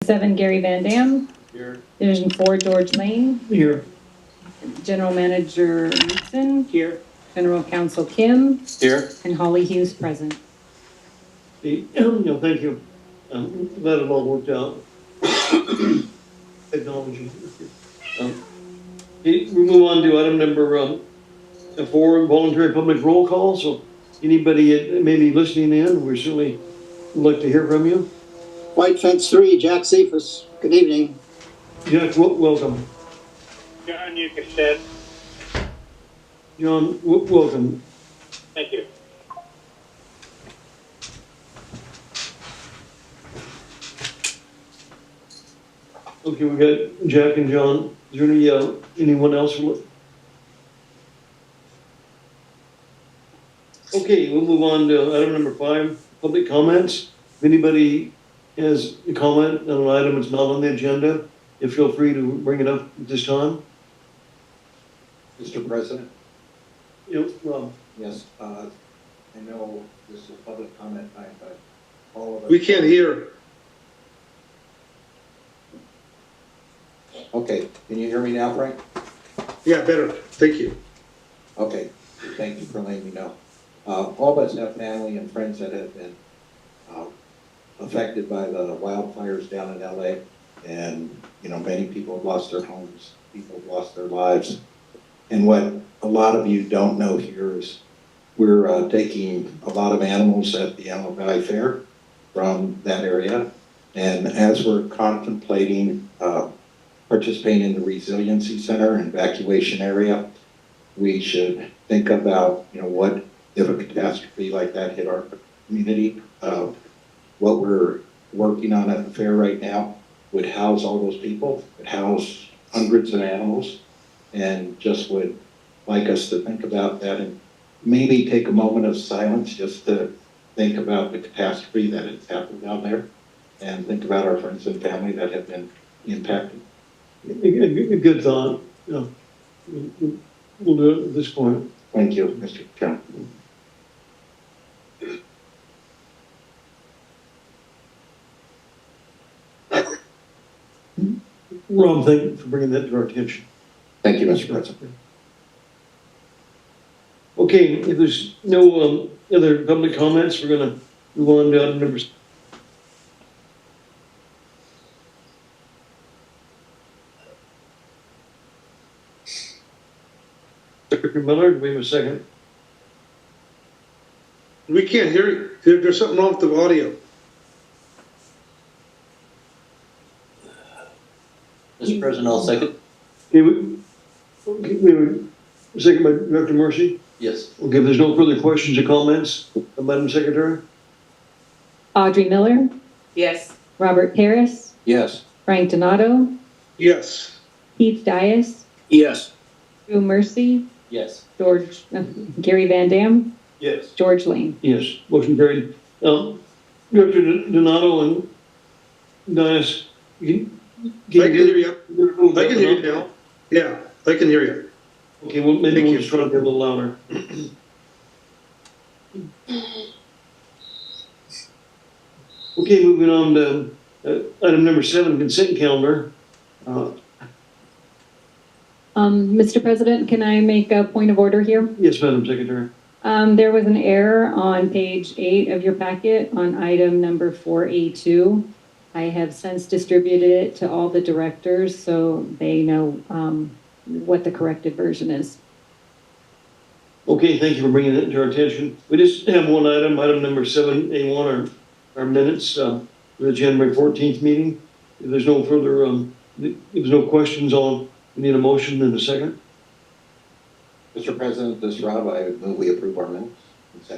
7, Gary Van Dam. Here. Division 4, George Lane. Here. General Manager Newton. Here. General Counsel Kim. Here. And Holly Hughes present. Thank you. Glad it all worked out. Technology. We move on to item number 4, voluntary public roll call. So anybody that may be listening in, we certainly would like to hear from you. White Fence 3, Jack Cephas. Good evening. Jack, welcome. John, you can sit. John, welcome. Thank you. Okay, we got Jack and John. Is there anyone else? Okay, we'll move on to item number 5, public comments. If anybody has a comment on an item that's not on the agenda, you feel free to bring it up at this time. Mr. President? Yep, Rob. Yes, I know this is public comment time, but all of us... We can't hear. Okay, can you hear me now, Frank? Yeah, better. Thank you. Okay, thank you for letting me know. All of us have family and friends that have been affected by the wildfires down in LA. And, you know, many people have lost their homes, people have lost their lives. And what a lot of you don't know here is we're taking a lot of animals at the Antelope Valley Fair from that area. And as we're contemplating participating in the Resiliency Center and evacuation area, we should think about, you know, what if a catastrophe like that hit our community. What we're working on at the fair right now would house all those people, would house hundreds of animals, and just would like us to think about that and maybe take a moment of silence just to think about the catastrophe that has happened down there and think about our friends and family that have been impacted. A good thought. Yeah. We'll do it at this point. Thank you, Mr. Chairman. Rob, thank you for bringing that to our attention. Thank you, Mr. President. Okay, if there's no other public comments, we're going to move on to item number 6. Secretary Miller, do we have a second? We can't hear you. There's something wrong with the audio. Mr. President, I'll second. Okay, we have a second by Director Mercy. Yes. Okay, if there's no further questions or comments, Madam Secretary? Audrey Miller. Yes. Robert Harris. Yes. Frank Donato. Yes. Keith Dias. Yes. Drew Mercy. Yes. Gary Van Dam. Yes. George Lane. Yes, motion carried. Director Donato and Dias, I can hear you. I can hear you now. Yeah, I can hear you. Okay, well, maybe we'll just try to get a little louder. Okay, moving on to item number 7, consent calendar. Mr. President, can I make a point of order here? Yes, Madam Secretary. There was an error on page 8 of your packet on item number 4A2. I have since distributed it to all the directors so they know what the corrected version is. Okay, thank you for bringing that to our attention. We just have one item number 7A1, our minutes for the January 14th meeting. If there's no further, if there's no questions on, we need a motion and a second. Mr. President, this is Rob. I move we approve our minutes.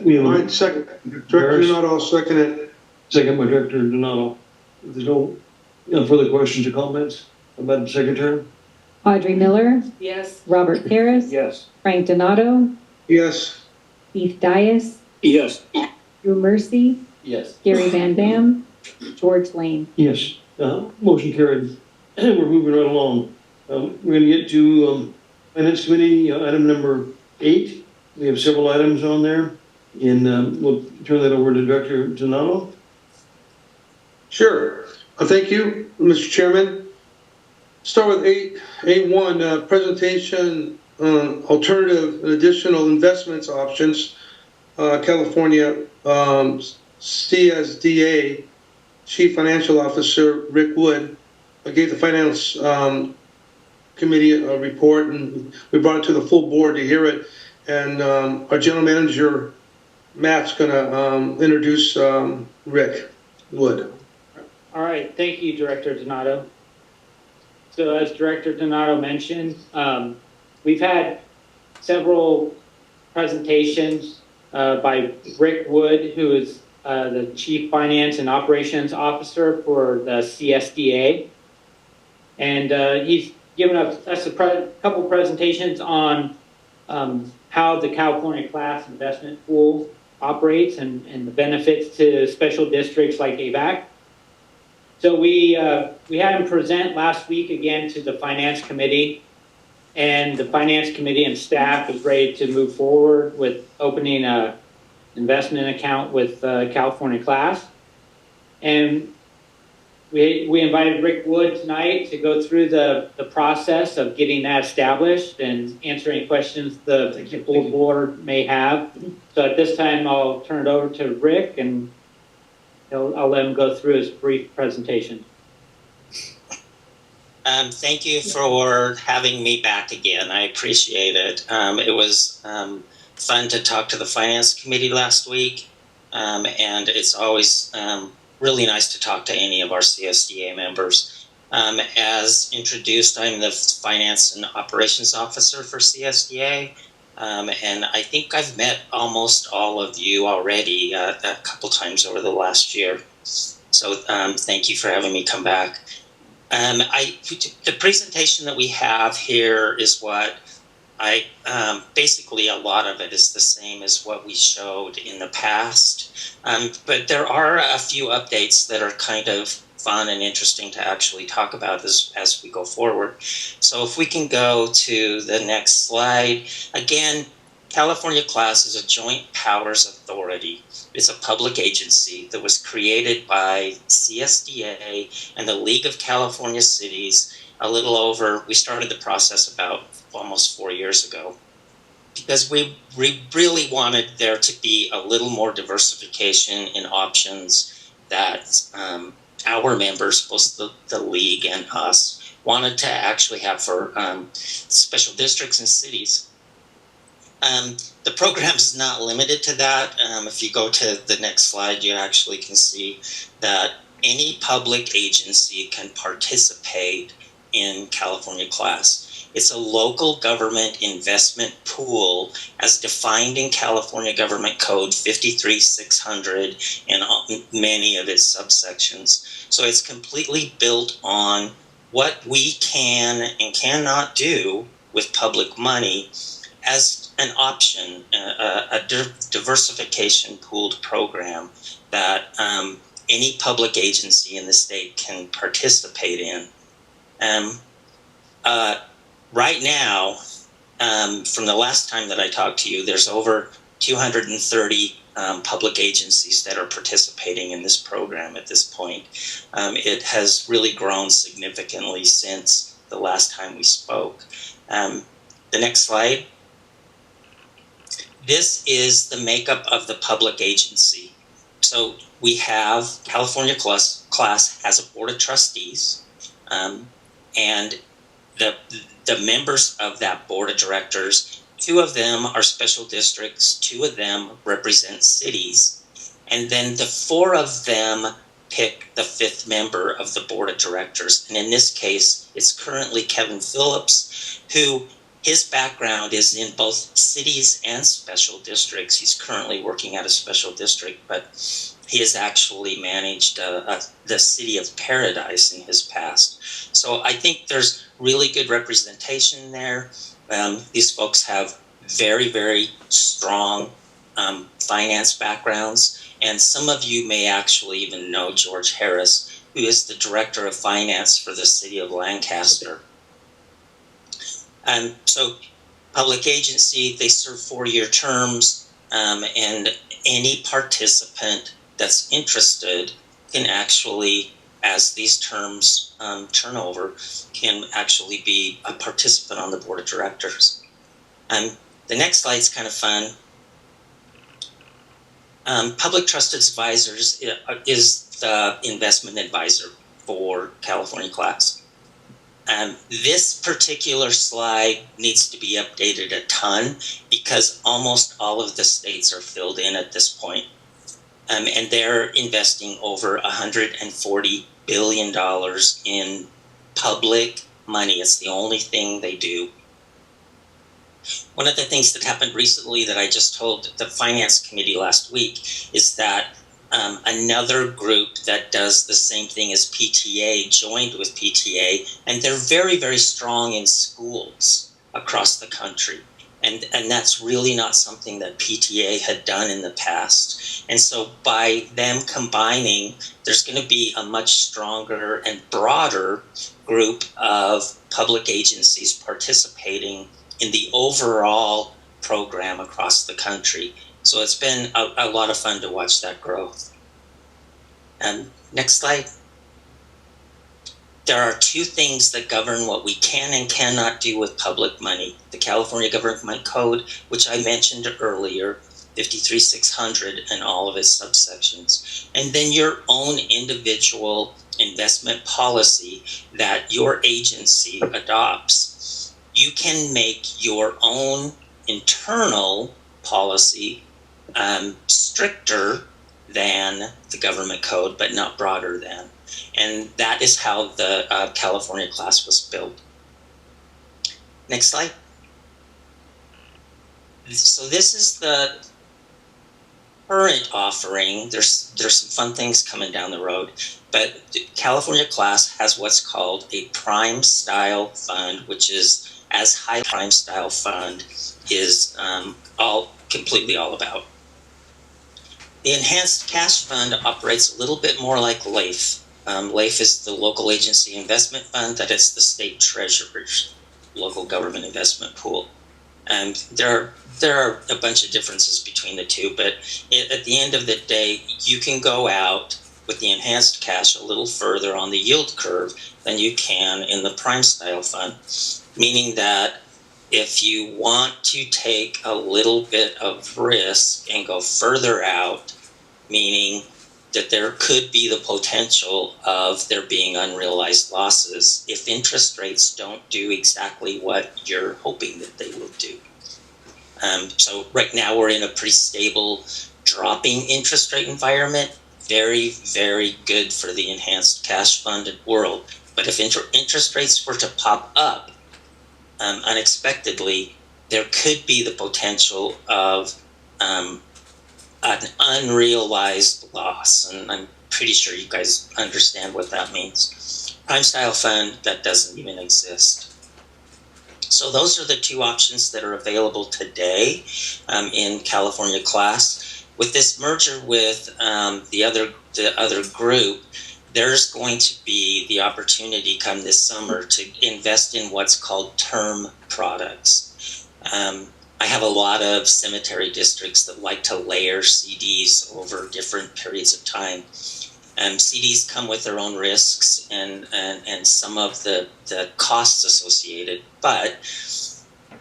We have All right, second. Director Donato, I'll second it. Second by Director Donato. If there's no further questions or comments, Madam Secretary? Audrey Miller. Yes. Robert Harris. Yes. Frank Donato. Yes. Keith Dias. Yes. Drew Mercy. Yes. Gary Van Dam. George Lane. Yes. Motion carried. We're moving right along. We're going to get to Finance Committee, item number 8. We have several items on there, and we'll turn that over to Director Donato. Sure. Thank you, Mr. Chairman. Start with 8A1, presentation on alternative and additional investments options. California CSDA Chief Financial Officer Rick Wood gave the Finance Committee a report, and we brought it to the full board to hear it. And our General Manager Matt's going to introduce Rick Wood. All right, thank you, Director Donato. So as Director Donato mentioned, we've had several presentations by Rick Wood, who is the Chief Finance and Operations Officer for the CSDA. And he's given us a couple presentations on how the California Class Investment Pool operates and the benefits to special districts like Avek. So we had him present last week again to the Finance Committee, and the Finance Committee and staff is ready to move forward with opening a investment account with California Class. And we invited Rick Wood tonight to go through the process of getting that established and answer any questions the full board may have. So at this time, I'll turn it over to Rick, and I'll let him go through his brief presentation. Thank you for having me back again. I appreciate it. It was fun to talk to the Finance Committee last week, and it's always really nice to talk to any of our CSDA members. As introduced, I'm the Finance and Operations Officer for CSDA, and I think I've met almost all of you already a couple times over the last year. So thank you for having me come back. The presentation that we have here is what I basically a lot of it is the same as what we showed in the past, but there are a few updates that are kind of fun and interesting to actually talk about as we go forward. So if we can go to the next slide. Again, California Class is a joint powers authority. It's a public agency that was created by CSDA and the League of California Cities we started the process about almost 4 years ago, because we really wanted there to be a little more diversification in options that our members, both the League and us, wanted to actually have for special districts and cities. The program is not limited to that. If you go to the next slide, you actually can see that any public agency can participate in California Class. It's a local government investment pool as defined in California Government Code 53600 and many of its subsections. So it's completely built on what we can and cannot do with public money as an option, a diversification pooled program that any public agency in the state can participate in. Right now, from the last time that I talked to you, there's over 230 public agencies that are participating in this program at this point. It has really grown significantly since the last time we spoke. The next slide. This is the makeup of the public agency. So we have California Class has a board of trustees, and the members of that board of directors, 2 of them are special districts, 2 of them represent cities, and then the 4 of them pick the 5th member of the board of directors. And in this case, it's currently Kevin Phillips, who his background is in both cities and special districts. He's currently working at a special district, but he has actually managed the city of Paradise in his past. So I think there's really good representation there. These folks have very, very strong finance backgrounds. And some of you may actually even know George Harris, who is the director of finance for the city of Lancaster. So public agency, they serve 4-year terms, and any participant that's interested can actually as these terms turn over, can actually be a participant on the board of directors. The next slide's kind of fun. Public Trust Advisors is the investment advisor for California Class. This particular slide needs to be updated a ton because almost all of the states are filled in at this point. And they're investing over $140 billion in public money. It's the only thing they do. One of the things that happened recently that I just told the Finance Committee last week is that another group that does the same thing as PTA joined with PTA, and they're very, very strong in schools across the country. And that's really not something that PTA had done in the past. And so by them combining, there's going to be a much stronger and broader group of public agencies participating in the overall program across the country. So it's been a lot of fun to watch that growth. Next slide. There are two things that govern what we can and cannot do with public money. The California Government Code, which I mentioned earlier, 53600 and all of its subsections. And then your own individual investment policy that your agency adopts. You can make your own internal policy stricter than the government code, but not broader than. And that is how the California Class was built. Next slide. So this is the current offering. There's some fun things coming down the road, but the California Class has what's called a prime style fund, which is as high prime style fund is completely all about. The Enhanced Cash Fund operates a little bit more like LAIF. LAIF is the local agency investment fund that is the state treasurer's local government investment pool. And there are a bunch of differences between the two, but at the end of the day, you can go out with the Enhanced Cash a little further on the yield curve than you can in the prime style fund, meaning that if you want to take a little bit of risk and go further out, meaning that there could be the potential of there being unrealized losses if interest rates don't do exactly what you're hoping that they will do. So right now we're in a pretty stable dropping interest rate environment, very, very good for the enhanced cash funded world. But if interest rates were to pop up unexpectedly, there could be the potential of an unrealized loss. And I'm pretty sure you guys understand what that means. Prime style fund, that doesn't even exist. So those are the two options that are available today in California Class. With this merger with the other group, there's going to be the opportunity come this summer to invest in what's called term products. I have a lot of cemetery districts that like to layer CDs over different periods of time. CDs come with their own risks and some of the costs associated, but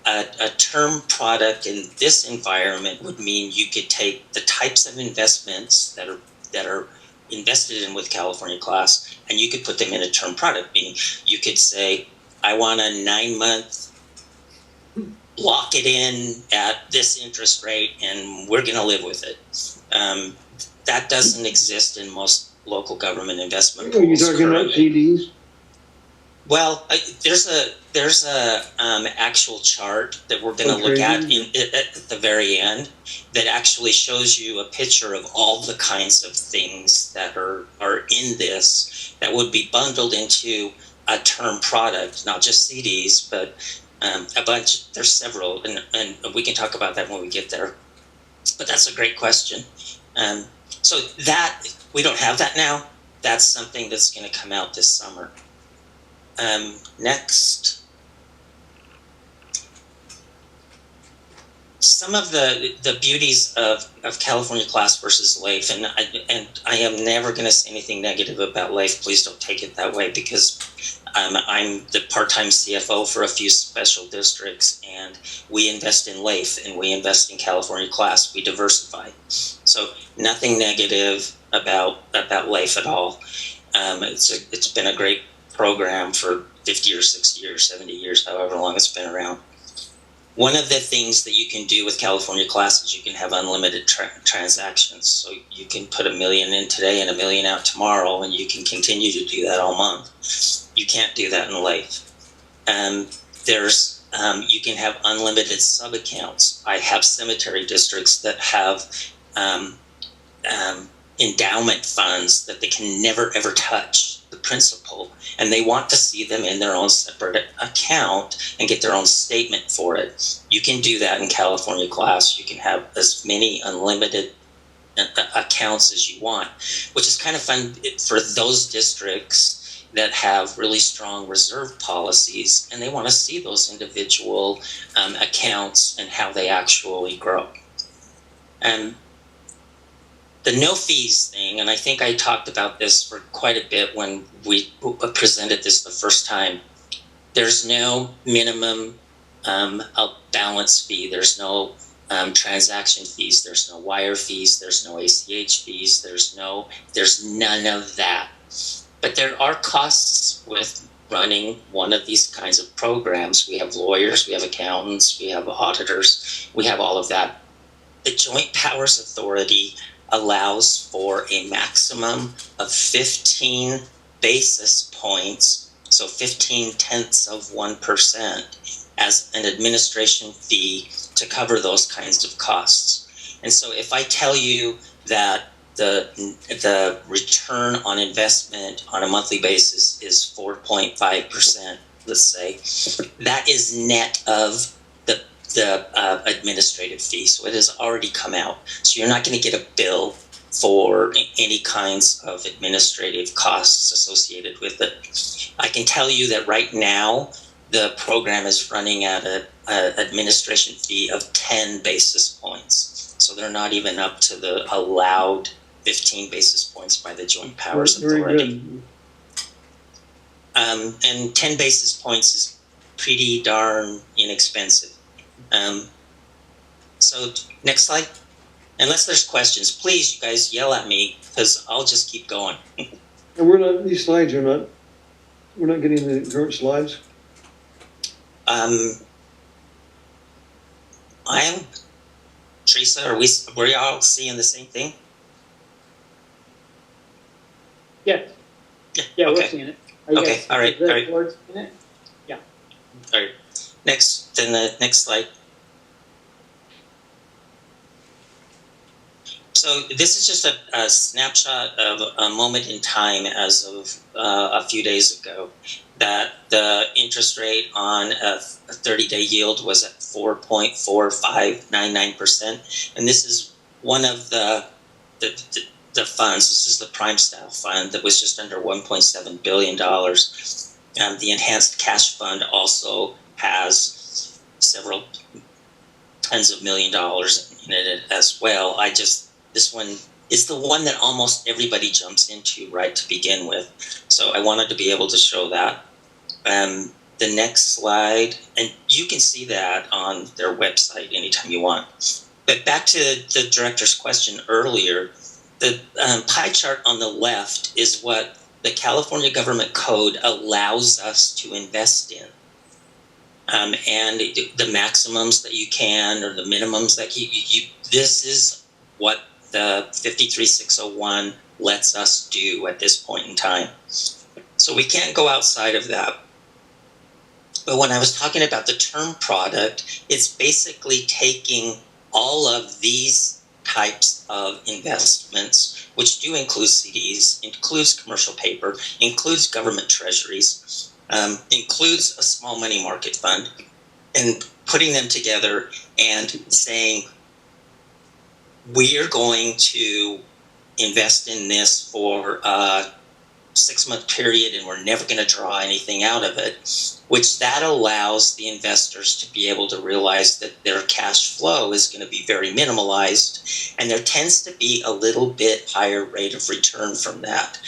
a term product in this environment would mean you could take the types of investments that are invested in with California Class, and you could put them in a term product, meaning you could say, I want a 9-month, lock it in at this interest rate, and we're going to live with it. That doesn't exist in most local government investment pools. Are you talking about CDs? Well, there's a actual chart that we're going to look at at the very end that actually shows you a picture of all the kinds of things that are in this that would be bundled into a term product, not just CDs, but a bunch. There's several, and we can talk about that when we get there. But that's a great question. So that we don't have that now. That's something that's going to come out this summer. Next. some of the beauties of California Class versus LAIF, and I am never going to say anything negative about LAIF. Please don't take it that way, because I'm the part-time CFO for a few special districts, and we invest in LAIF and we invest in California Class. We diversify, so nothing negative about LAIF at all. It's been a great program for 50 or 60 or 70 years, however long it's been around. One of the things that you can do with California Class is you can have unlimited transactions. So you can put $1 million in today and $1 million out tomorrow, and you can continue to do that all month. You can't do that in LAIF. You can have unlimited sub-accounts. I have cemetery districts that have endowment funds that they can never ever touch the principal, and they want to see them in their own separate account and get their own statement for it. You can do that in California Class. You can have as many unlimited accounts as you want, which is kind of fun for those districts that have really strong reserve policies, and they want to see those individual accounts and how they actually grow. The no fees thing, and I think I talked about this for quite a bit when we presented this the first time. There's no minimum balance fee. There's no transaction fees. There's no wire fees. There's no ACH fees. There's none of that. But there are costs with running one of these kinds of programs. We have lawyers, we have accountants, we have auditors, we have all of that. The Joint Powers Authority allows for a maximum of 15 basis points, so 0.15%, as an administration fee to cover those kinds of costs. And so if I tell you that the return on investment on a monthly basis is 4.5%, let's say, that is net of the administrative fee. So it has already come out. So you're not going to get a bill for any kinds of administrative costs associated with it. I can tell you that right now, the program is running at an administration fee of 10 basis points. So they're not even up to the allowed 15 basis points by the Joint Powers Authority. And 10 basis points is pretty darn inexpensive. So next slide. Unless there's questions, please, you guys yell at me, because I'll just keep going. And these slides are not, we're not getting the current slides? Teresa, were y'all seeing the same thing? Yeah, okay. We're seeing it. Okay, all right. Board seeing it? Yeah. All right. Next slide. So this is just a snapshot of a moment in time as of a few days ago, that the interest rate on a 30-day yield was at 4.4599%. And this is one of the funds. This is the Prime Style Fund that was just under $1.7 billion. The Enhanced Cash Fund also has several tens of $1 million in it as well. This one is the one that almost everybody jumps into right to begin with. So I wanted to be able to show that. The next slide, and you can see that on their website anytime you want. But back to the director's question earlier, the pie chart on the left is what the California Government Code allows us to invest in. And the maximums that you can, or the minimums that this is what the 53601 lets us do at this point in time. So we can't go outside of that. But when I was talking about the term product, it's basically taking all of these types of investments, which do include CDs, includes commercial paper, includes government treasuries, includes a small money market fund, and putting them together and saying, we are going to invest in this for 6-month period and we're never going to draw anything out of it, which that allows the investors to be able to realize that their cash flow is going to be very minimalized, and there tends to be a little bit higher rate of return from that.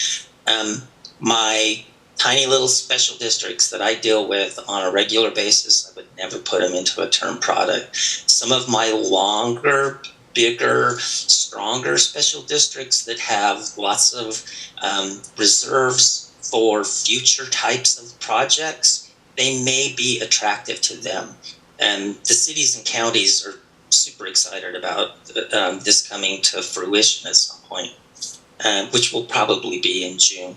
My tiny little special districts that I deal with on a regular basis, I would never put them into a term product. Some of my longer, bigger, stronger special districts that have lots of reserves for future types of projects, they may be attractive to them. And the cities and counties are super excited about this coming to fruition at some point, which will probably be in June.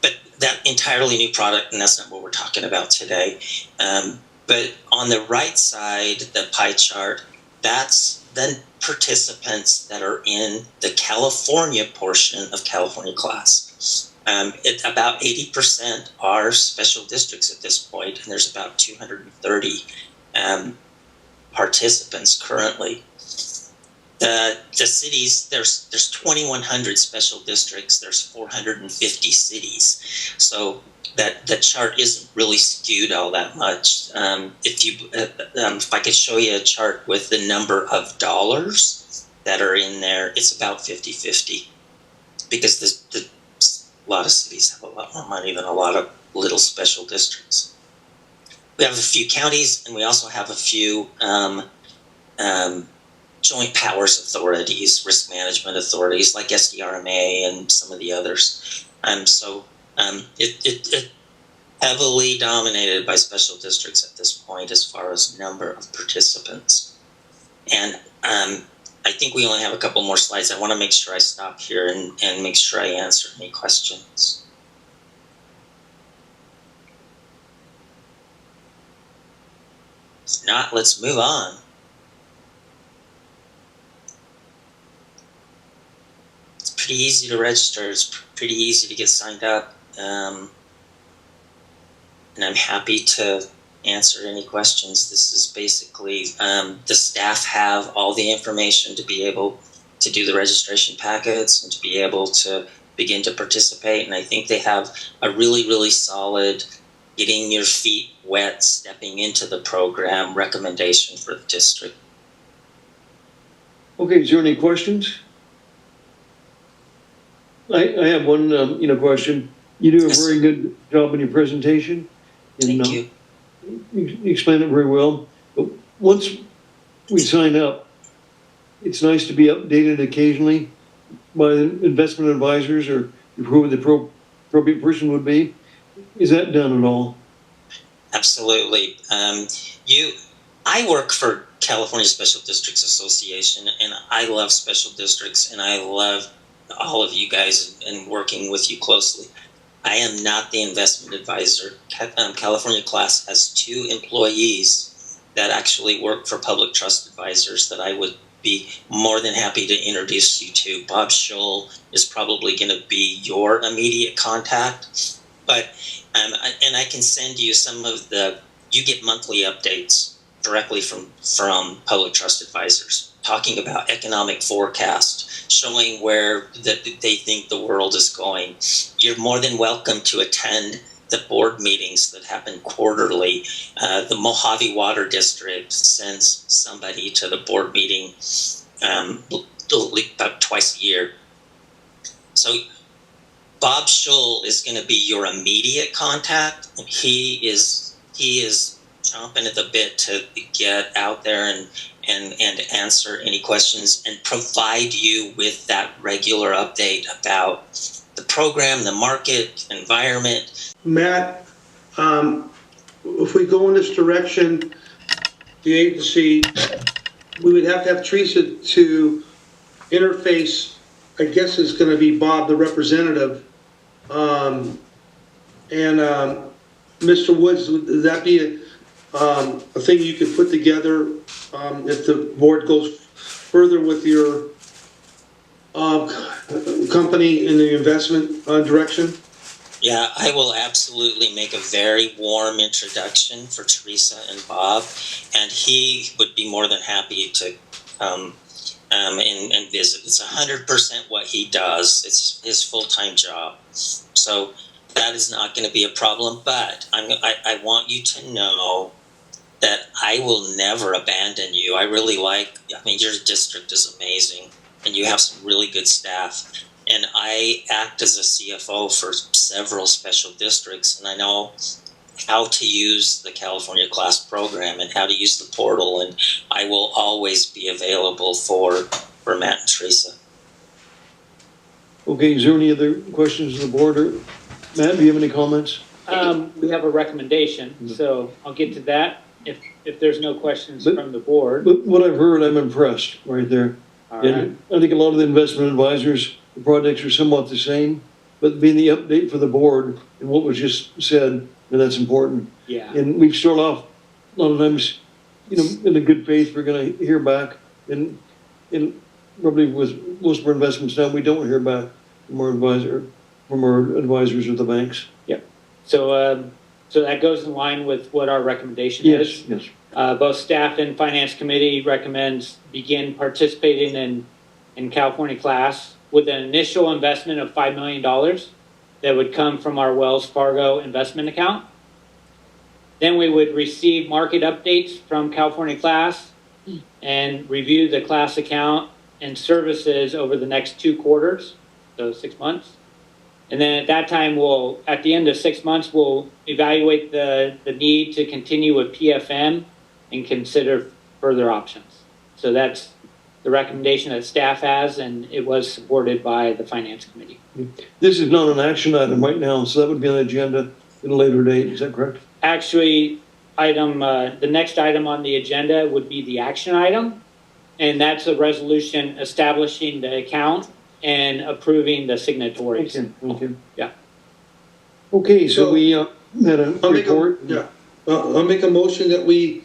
But that entirely new product, and that's not what we're talking about today. But on the right side, the pie chart, that's the participants that are in the California portion of California Class. About 80% are special districts at this point, and there's about 230 participants currently. The cities, there's 2,100 special districts, there's 450 cities. So that the chart isn't really skewed all that much. If I could show you a chart with the number of dollars that are in there, it's about 50-50, because a lot of cities have a lot more money than a lot of little special districts. We have a few counties, and we also have a few joint powers authorities, risk management authorities like SDRMA and some of the others. It heavily dominated by special districts at this point as far as number of participants. And I think we only have a couple more slides. I want to make sure I stop here and make sure I answer any questions. If not, let's move on. Pretty easy to register. It's pretty easy to get signed up, and I'm happy to answer any questions. This is basically the staff have all the information to be able to do the registration packets and to be able to begin to participate. And I think they have a really, really solid getting your feet wet, stepping into the program recommendation for the district. Okay, is there any questions? I have one, question. You do a Yes. very good job in your presentation. And, Thank you. You explain it very well. But once we sign up, it's nice to be updated occasionally by investment advisors or whoever the appropriate person would be. Is that done at all? Absolutely. I work for California Special Districts Association, and I love special districts, and I love all of you guys and working with you closely. I am not the investment advisor. California Class has 2 employees that actually work for public trust advisors that I would be more than happy to introduce you to. Bob Scholl is probably going to be your immediate contact, but and I can send you some of you get monthly updates directly from public trust advisors talking about economic forecast, showing where they think the world is going. You're more than welcome to attend the board meetings that happen quarterly. The Mojave Water District sends somebody to the board meeting about twice a year. So Bob Scholl is going to be your immediate contact. He is chomping at the bit to get out there and answer any questions and provide you with that regular update about the program, the market, environment. Matt, if we go in this direction, the agency, we would have to have Teresa to interface. I guess it's going to be Bob, the representative, and Mr. Woods. Would that be a thing you could put together if the board goes further with your company in the investment direction? Yeah, I will absolutely make a very warm introduction for Teresa and Bob, and he would be more than happy to and visit. It's 100% what he does. It's his full-time job. So that is not going to be a problem, but I want you to know that I will never abandon you. I mean, your district is amazing, and you have some really good staff. And I act as a CFO for several special districts, and I know how to use the California Class program and how to use the portal, and I will always be available for Matt and Teresa. Okay, is there any other questions of the board? Or Matt, do you have any comments? We have a recommendation, so I'll get to that if there's no questions from the board. But what I've heard, I'm impressed right there. All right. And I think a lot of the investment advisors, the projects are somewhat the same, but being the update for the board and what was just said, and that's important. Yeah. And we've started off a lot of times, in a good faith, we're going to hear back. And probably with most of our investments now, we don't hear back from our advisors or the banks. Yep. So that goes in line with what our recommendation is. Yes. Both staff and finance committee recommends begin participating in California Class with an initial investment of $5 million that would come from our Wells Fargo investment account. Then we would receive market updates from California Class and review the class account and services over the next 2 quarters, so 6 months. And then at that time, at the end of 6 months, we'll evaluate the need to continue with PFM and consider further options. So that's the recommendation that staff has, and it was supported by the finance committee. This is not an action item right now, so that would be on the agenda at a later date. Is that correct? Actually, the next item on the agenda would be the action item, and that's a resolution establishing the account and approving the signatories. Okay. Yeah. Okay, so we had a report. I'll make a motion that we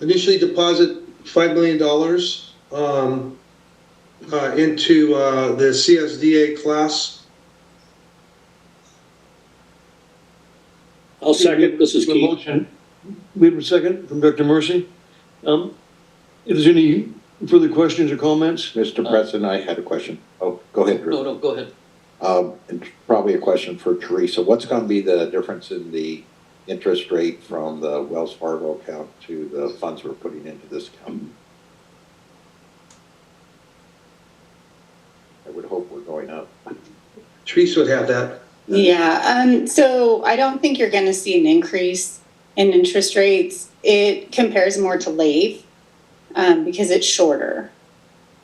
initially deposit $5 million into the CSDA class. I'll second. This is Keith. Motion. We have a second from Dr. Mercy. If there's any further questions or comments? Mr. President, I had a question. Oh, go ahead, Drew. No, go ahead. And probably a question for Teresa. What's going to be the difference in the interest rate from the Wells Fargo account to the funds we're putting into this account? I would hope we're going up. Teresa would have that. Yeah, so I don't think you're going to see an increase in interest rates. It compares more to LAIF because it's shorter,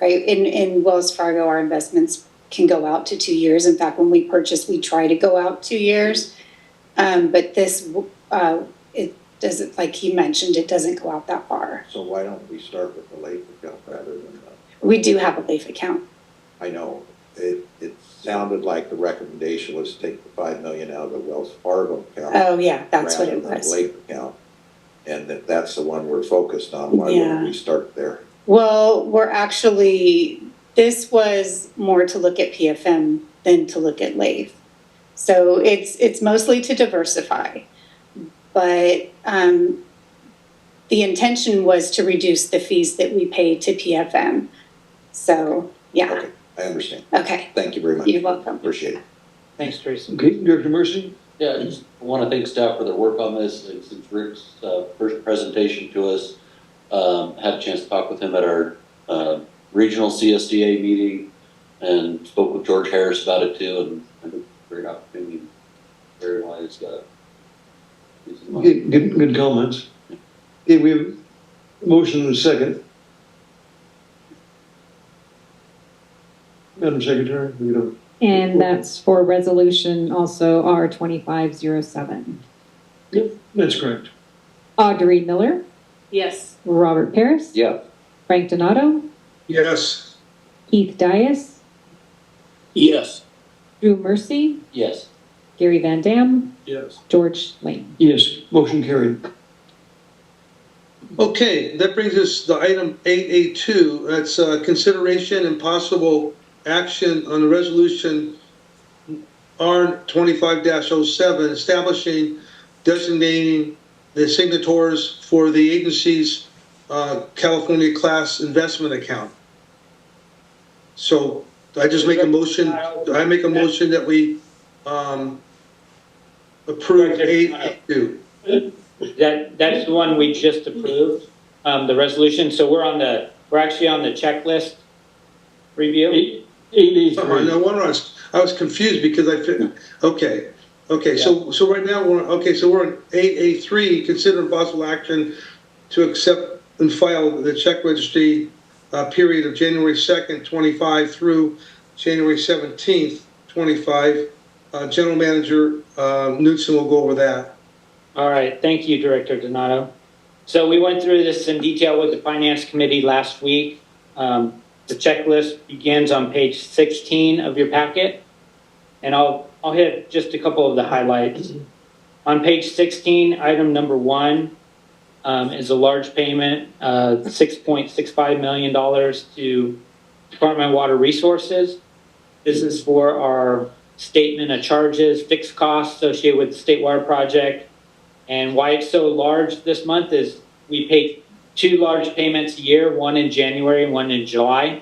right? In Wells Fargo, our investments can go out to 2 years. In fact, when we purchase, we try to go out 2 years. But this, it doesn't, like he mentioned, it doesn't go out that far. So why don't we start with the LAIF account rather than the... We do have a LAIF account. I know. It sounded like the recommendation was to take the $5 million out of the Wells Fargo account. Oh, yeah, that's what it rather than was. the LAIF account. And that's the one we're focused on. Why wouldn't we start there? Well, this was more to look at PFM than to look at LAIF. So it's mostly to diversify. But the intention was to reduce the fees that we pay to PFM. So, yeah. Okay, I understand. Okay. Thank you very much. You're welcome. Appreciate it. Thanks, Teresa. Okay, Director Mercy? Yeah, I just want to thank staff for their work on this. Since Rick's first presentation to us, had a chance to talk with him at our regional CSDA meeting and spoke with George Harris about it too, and a great opportunity. Very wise. Okay, good comments. Okay, we have a motion and a second. Madam Secretary, we don't. And that's for resolution also R2507. Yep, that's correct. Audrey Miller, Yes. Robert Paris, Yeah. Frank Donato, Yes. Keith Dias, Yes. Drew Mercy, Yes. Gary Van Dam, Yes. George Lane. Yes, motion carried. Okay, that brings us to item 8A2. That's consideration and possible action on the resolution R25-07, establishing, designating the signatories for the agency's California Class investment account. So I just make a motion, I make a motion that we, approve 8A2. That's the one we just approved, the resolution. So we're actually on the checklist review. No wonder I was confused because okay. So right now, we're on 8A3, consider possible action to accept and file the check registry period of January 2nd, 25 through January 17th, 25. General Manager Knudsen will go over that. All right, thank you, Director Donato. So we went through this in detail with the Finance Committee last week. The checklist begins on page 16 of your packet, and I'll hit just a couple of the highlights. On page 16, item number 1 is a large payment, $6.65 million to Department of Water Resources. This is for our statement of charges, fixed costs associated with the State Water Project. And why it's so large this month is we pay 2 large payments a year, one in January and one in July.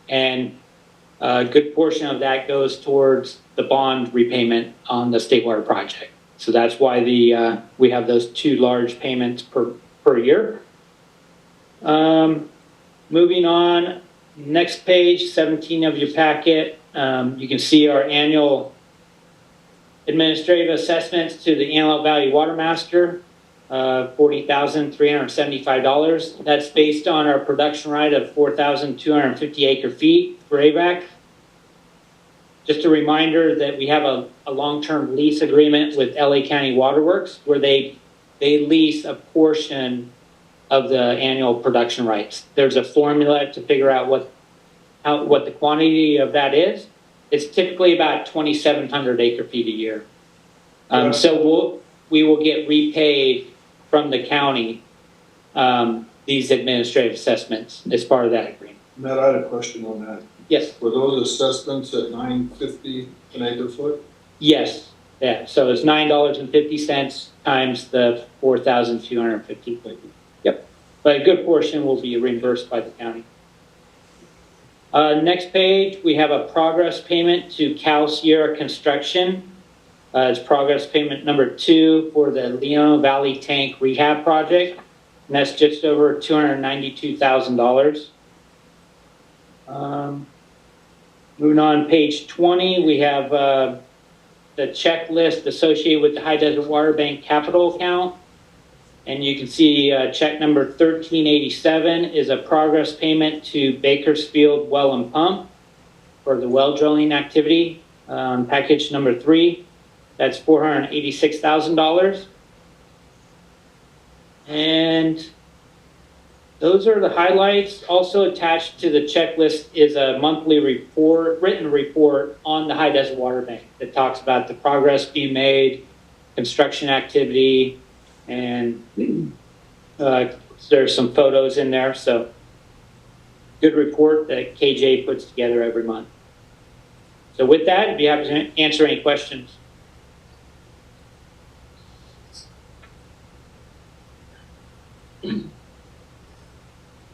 And a good portion of that goes towards the bond repayment on the State Water Project. So that's why we have those 2 large payments per year. Moving on, next page, 17 of your packet, you can see our annual administrative assessments to the Antelope Valley Water Master, $40,375. That's based on our production right of 4,250 acre feet for AVAC. Just a reminder that we have a long-term lease agreement with LA County Waterworks where they lease a portion of the annual production rights. There's a formula to figure out what the quantity of that is. It's typically about 2,700 acre feet a year. So we will get repaid from the county these administrative assessments as part of that agreement. Matt, I had a question on that. Yes. Were those assessments at $9.50 an acre foot? Yes. Yeah. So it's $9.50 times the 4,250. Yep. But a good portion will be reimbursed by the county. Next page, we have a progress payment to Cal Sierra Construction. It's progress payment number 2 for the Leona Valley Tank Rehab Project. And that's just over $292,000. Moving on, page 20, we have the checklist associated with the High Desert Water Bank capital account. And you can see check number 1387 is a progress payment to Bakersfield Well and Pump for the well drilling activity. Package number 3, that's $486,000. And those are the highlights. Also attached to the checklist is a monthly written report on the High Desert Water Bank that talks about the progress being made, construction activity, and there's some photos in there. So good report that KJ puts together every month. So with that, I'd be happy to answer any questions.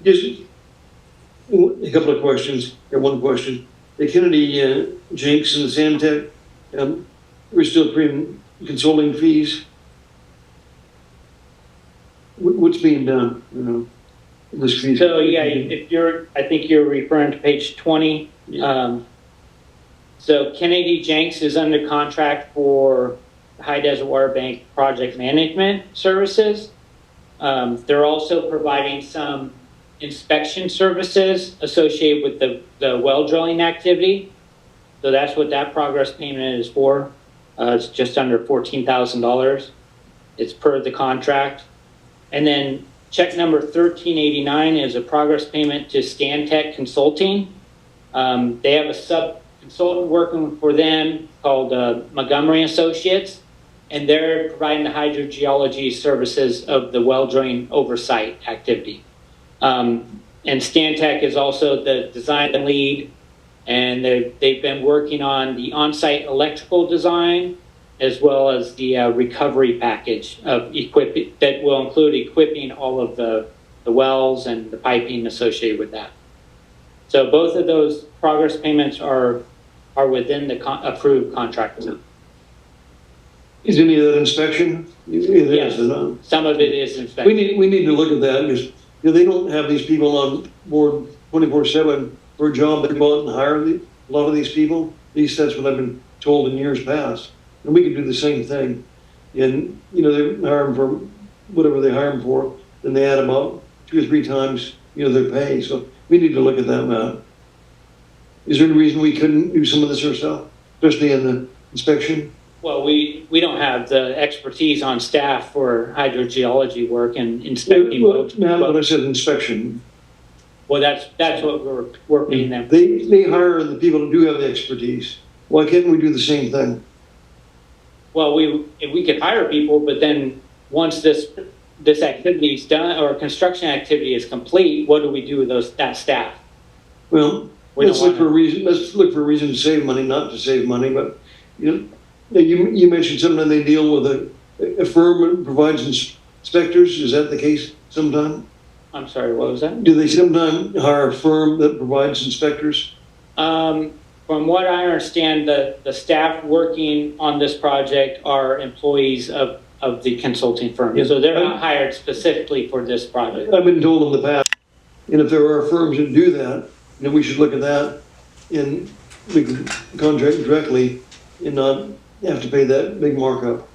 Just a couple of questions, or one question. The Kennedy Jinx and the Sandtech, we're still paying consulting fees. What's being done, in this case? So yeah, I think you're referring to page 20. Yeah. So Kennedy Jenks is under contract for High Desert Water Bank project management services. They're also providing some inspection services associated with the well drilling activity. So that's what that progress payment is for. It's just under $14,000. It's per the contract. And then check number 1389 is a progress payment to Stantec Consulting. They have a sub-consultant working for them called Montgomery Associates, and they're providing the hydrogeology services of the well drilling oversight activity. And Stantec is also the design lead, and they've been working on the on-site electrical design as well as the recovery package of equipment that will include equipping all of the wells and the piping associated with that. So both of those progress payments are within the approved contract. Is any of that inspection? It Yes. is, huh? Some of it is inspection. We need to look at that because, they don't have these people on board 24/7 for a job. They go out and hire a lot of these people. At least that's what I've been told in years past. And we could do the same thing. And, they hire them for whatever they hire them for, then they add about 2 or 3 times, their pay. So we need to look at that, Matt. Is there any reason we couldn't do some of this ourselves, especially in the inspection? Well, we don't have the expertise on staff for hydrogeology work and inspecting. Matt, when I said inspection. Well, that's what we're paying them. They hire the people who do have the expertise. Why can't we do the same thing? Well, we could hire people, but then once this activity is done or construction activity is complete, what do we do with that staff? Well, let's look for a reason. Let's look for a reason to save money, not to save money. But you mentioned something they deal with a firm that provides inspectors. Is that the case sometime? I'm sorry, what was that? Do they sometimes hire a firm that provides inspectors? From what I understand, the staff working on this project are employees of the consulting firm. Yeah. So they're not hired specifically for this project. I've been told in the past, and if there are firms that do that, then we should look at that, and we can contract directly and not have to pay that big markup.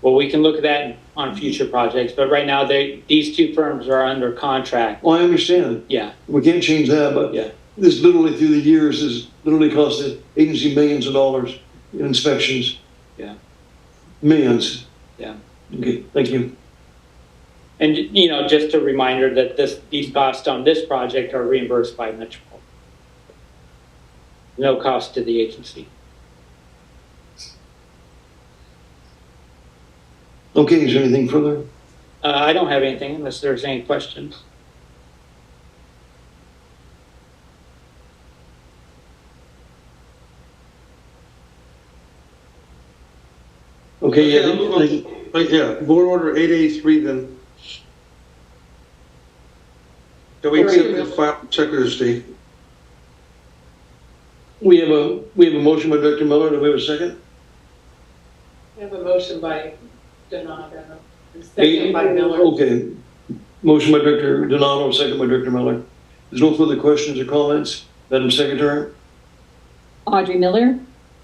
Well, we can look at that on future projects, but right now these 2 firms are under contract. Well, I understand. Yeah. We can't change that, but Yeah. this literally through the years has literally cost the agency millions of dollars in inspections. Yeah. Millions. Yeah. Okay, thank you. And, just a reminder that these costs on this project are reimbursed by Metropole. No cost to the agency. Okay, is there anything further? I don't have anything unless there's any questions. Okay, Yeah, board order 883 then. Can we accept the file secretary? we have a motion by Director Miller. Do we have a second? We have a motion by Donato, and second by Miller. Okay. Motion by Director Donato, second by Director Miller. There's no further questions or comments. Madam Secretary? Audrey Miller,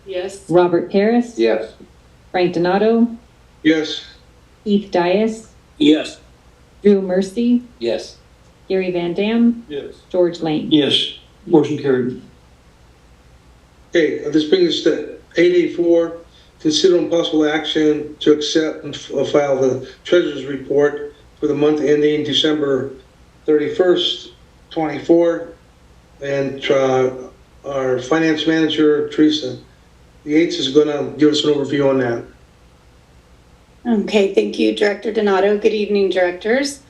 Yes. Robert Paris, Yes. Frank Donato, Yes. Keith Dias, Yes. Drew Mercy, Yes. Gary Van Dam, Yes. George Lane. Yes. Motion carried. Okay, this brings us to 884, consider possible action to accept and file the treasurer's report for the month ending December 31st, 24. And our finance manager, Teresa Yates, is going to give us an overview on that. Okay, thank you, Director Donato. Good evening, directors.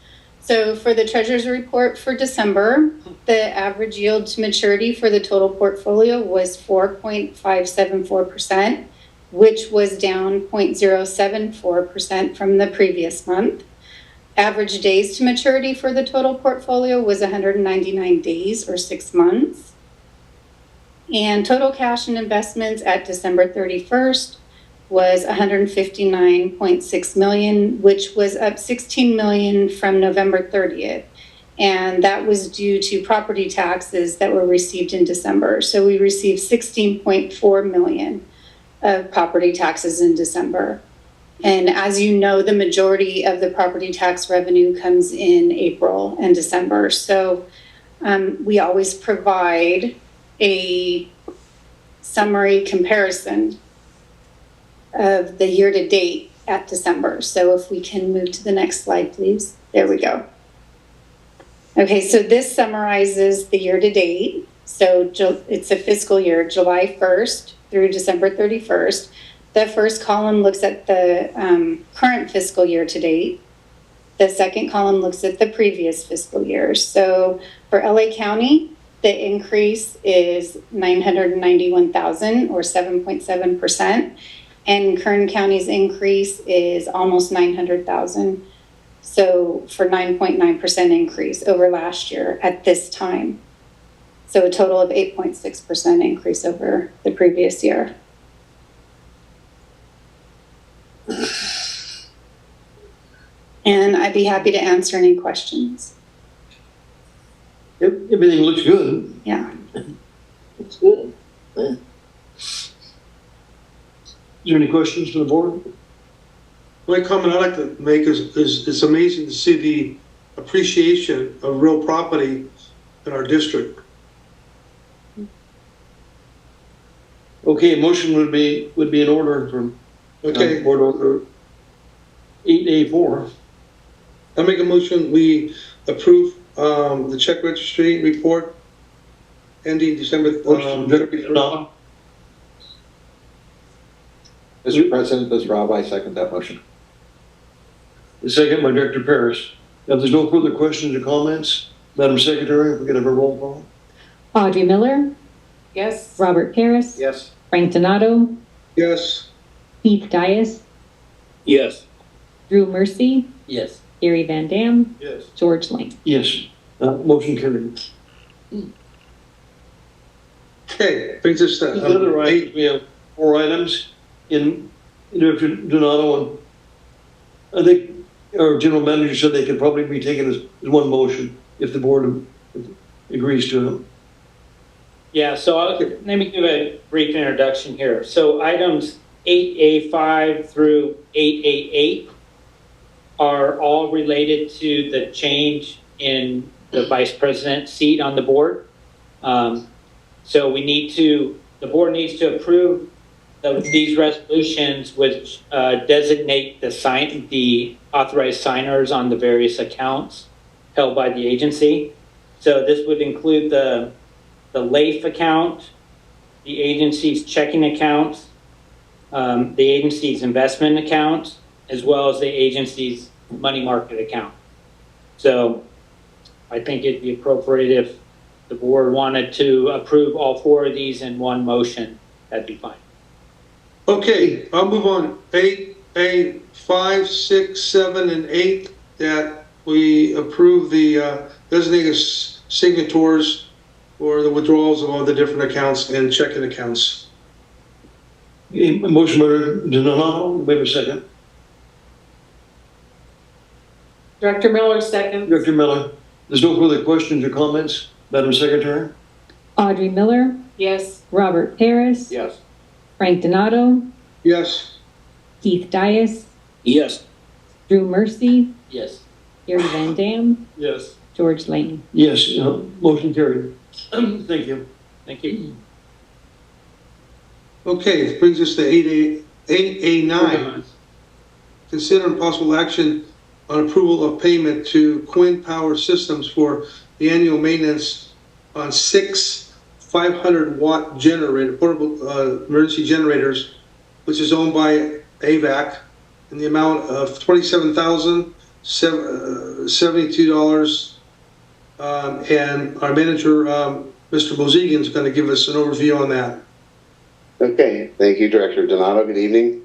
So for the treasurer's report for December, the average yield to maturity for the total portfolio was 4.574%, which was down 0.074% from the previous month. Average days to maturity for the total portfolio was 199 days or 6 months. And total cash and investments at December 31st was 159.6 million, which was up 16 million from November 30th. And that was due to property taxes that were received in December. So we received 16.4 million of property taxes in December. And as you know, the majority of the property tax revenue comes in April and December. So we always provide a summary comparison of the year to date at December. So if we can move to the next slide, please. There we go. Okay, so this summarizes the year to date. So it's a fiscal year, July 1st through December 31st. The first column looks at the current fiscal year to date. The second column looks at the previous fiscal year. So for LA County, the increase is 991,000 or 7.7%. And Kern County's increase is almost 900,000. So for 9.9% increase over last year at this time. So a total of 8.6% increase over the previous year. And I'd be happy to answer any questions. Everything looks good. Yeah. Looks good. Yeah. Is there any questions from the board? My comment I'd like to make is it's amazing to see the appreciation of real property in our district. Okay, motion would be in order from Okay, board order 8A4. I make a motion, we approve the check registry report ending December Motion, 31st. Mr. President, this is Rob, I second that motion. The second by Director Paris. If there's no further questions or comments, Madam Secretary, if we could have a roll call. Audrey Miller, Yes. Robert Paris, Yes. Frank Donato, Yes. Keith Dias, Yes. Drew Mercy, Yes. Gary Van Dam, Yes. George Lane. Yes, motion carried. Okay, brings us to Other items, we have 4 items in Director Donato, and I think our general manager said they could probably be taken as one motion if the board agrees to them. Yeah, so let me give a brief introduction here. So items 8A5 through 8A8 are all related to the change in the vice president seat on the board. So the board needs to approve these resolutions which designate the authorized signers on the various accounts held by the agency. So this would include the LAIF account, the agency's checking account, the agency's investment account, as well as the agency's money market account. So I think it'd be appropriate if the board wanted to approve all 4 of these in one motion, that'd be fine. Okay, I'll move on. 8A5, 6, 7, and 8, that we approve the designated signatories for the withdrawals of all the different accounts and checking accounts. Okay, motion by Donato, wait a second. Director Miller seconds. Director Miller, there's no further questions or comments, Madam Secretary? Audrey Miller, Yes. Robert Paris, Yes. Frank Donato, Yes. Keith Dias, Yes. Drew Mercy, Yes. Gary Van Dam, Yes. George Lane. Yes, motion carried. Thank you. Thank you. Okay, this brings us to 8A9. Consider possible action on approval of payment to Quinn Power Systems for the annual maintenance on 6 500-watt portable emergency generators, which is owned by Avek, in the amount of $27,072. And our manager, Mr. Bozigan, is going to give us an overview on that. Okay, thank you, Director Donato. Good evening.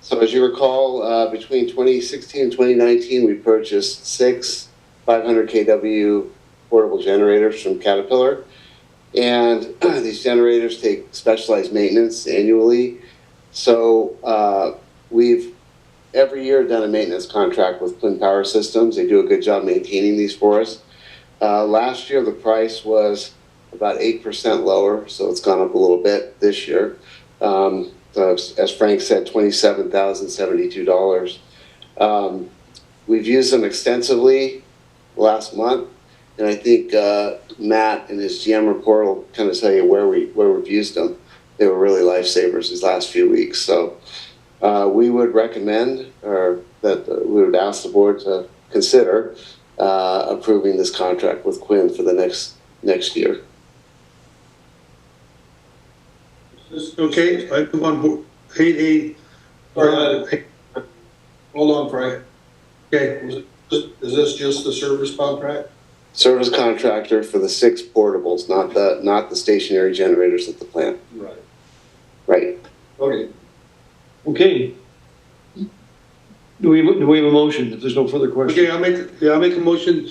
So as you recall, between 2016 and 2019, we purchased 6 500 kW portable generators from Caterpillar. And these generators take specialized maintenance annually. So we've every year done a maintenance contract with Quinn Power Systems. They do a good job maintaining these for us. Last year, the price was about 8% lower, so it's gone up a little bit this year. As Frank said, $27,072. We've used them extensively last month, and I think Matt in his GM report will kind of tell you where we've used them. They were really lifesavers these last few weeks. So we would recommend, or that we would ask the board to consider approving this contract with Quinn for the next year. Okay, I move on board. 8A. Hold on, Frank. Okay. Is this just the service contract? Service contractor for the 6 portables, not the stationary generators at the plant. Right. Right. Okay. Okay. Do we have a motion if there's no further questions? Okay, I'll make a motion,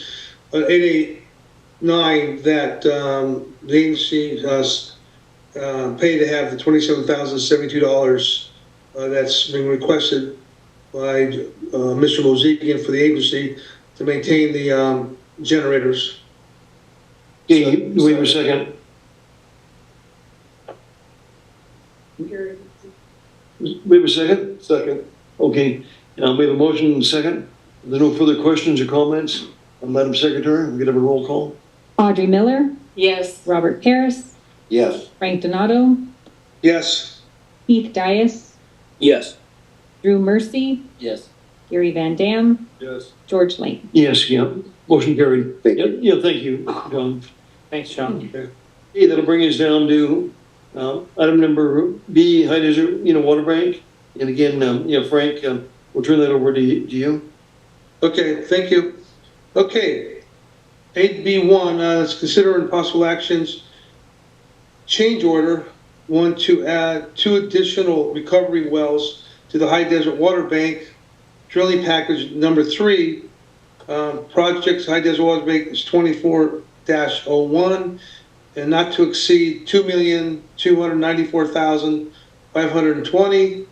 889, that, the agency, pay to have the $27,072, that's been requested by, Mr. Mozikian for the agency to maintain the, generators. Okay, do we have a second? We have a second? Second. Okay, we have a motion and a second. If there's no further questions or comments, Madam Secretary, we could have a roll call. Audrey Miller, Yes. Robert Paris, Yes. Frank Donato, Yes. Keith Dias, Yes. Drew Mercy, Yes. Gary Van Dam, Yes. George Lane. Yes, yeah, motion carried. Thank you. Yeah, thank you, John. Thanks, John. Okay, that'll bring us down to, item number B, High Desert, Water Bank. And again, Frank, we'll turn that over to you. Okay, thank you. Okay, 8B1, is considering possible actions. Change order, one to add 2 additional recovery wells to the High Desert Water Bank. Drilling package number 3, projects High Desert Water Bank is 24-01 and not to exceed $2,294,520.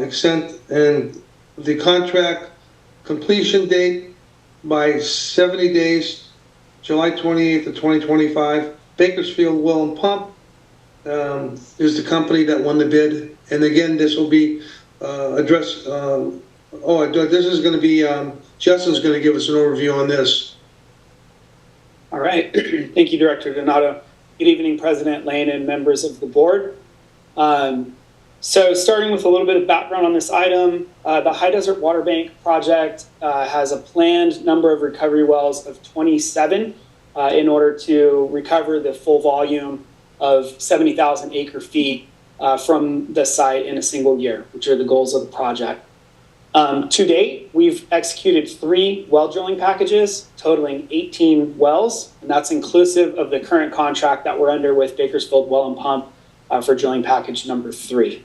Extent and the contract completion date by 70 days, July 28th of 2025. Bakersfield Well and Pump is the company that won the bid. And again, this will be addressed. This is going to be, Justin's going to give us an overview on this. All right. Thank you, Director Donato. Good evening, President Lane and members of the board. So starting with a little bit of background on this item, the High Desert Water Bank project has a planned number of recovery wells of 27 in order to recover the full volume of 70,000 acre feet from the site in a single year, which are the goals of the project. To date, we've executed 3 well drilling packages totaling 18 wells, and that's inclusive of the current contract that we're under with Bakersfield Well and Pump for drilling package number 3.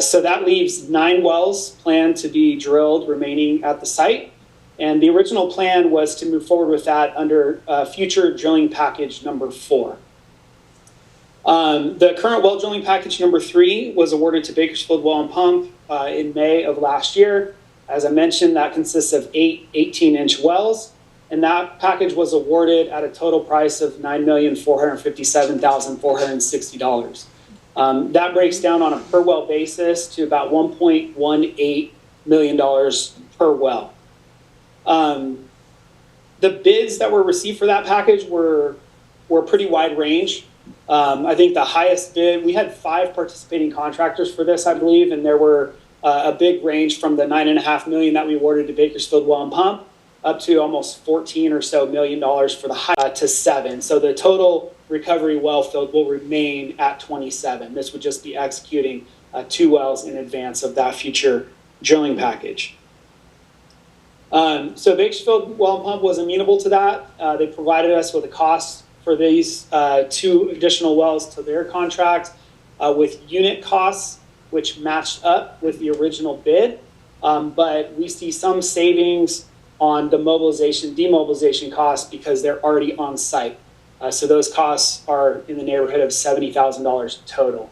So that leaves 9 wells planned to be drilled remaining at the site. And the original plan was to move forward with that under future drilling package number 4. The current well drilling package number 3 was awarded to Bakersfield Well and Pump in May of last year. As I mentioned, that consists of 8 18-inch wells, and that package was awarded at a total price of $9,457,460. That breaks down on a per well basis to about $1.18 million per well. The bids that were received for that package were pretty wide range. I think the highest bid, we had 5 participating contractors for this, I believe, and there were a big range from the $9.5 million that we awarded to Bakersfield Well and Pump up to almost $14 or so million for the high to 7. So the total recovery well field will remain at 27. This would just be executing 2 wells in advance of that future drilling package. So Bakersfield Well and Pump was amenable to that. They provided us with a cost for these 2 additional wells to their contract with unit costs, which matched up with the original bid. But we see some savings on the demobilization costs because they're already on site. So those costs are in the neighborhood of $70,000 total.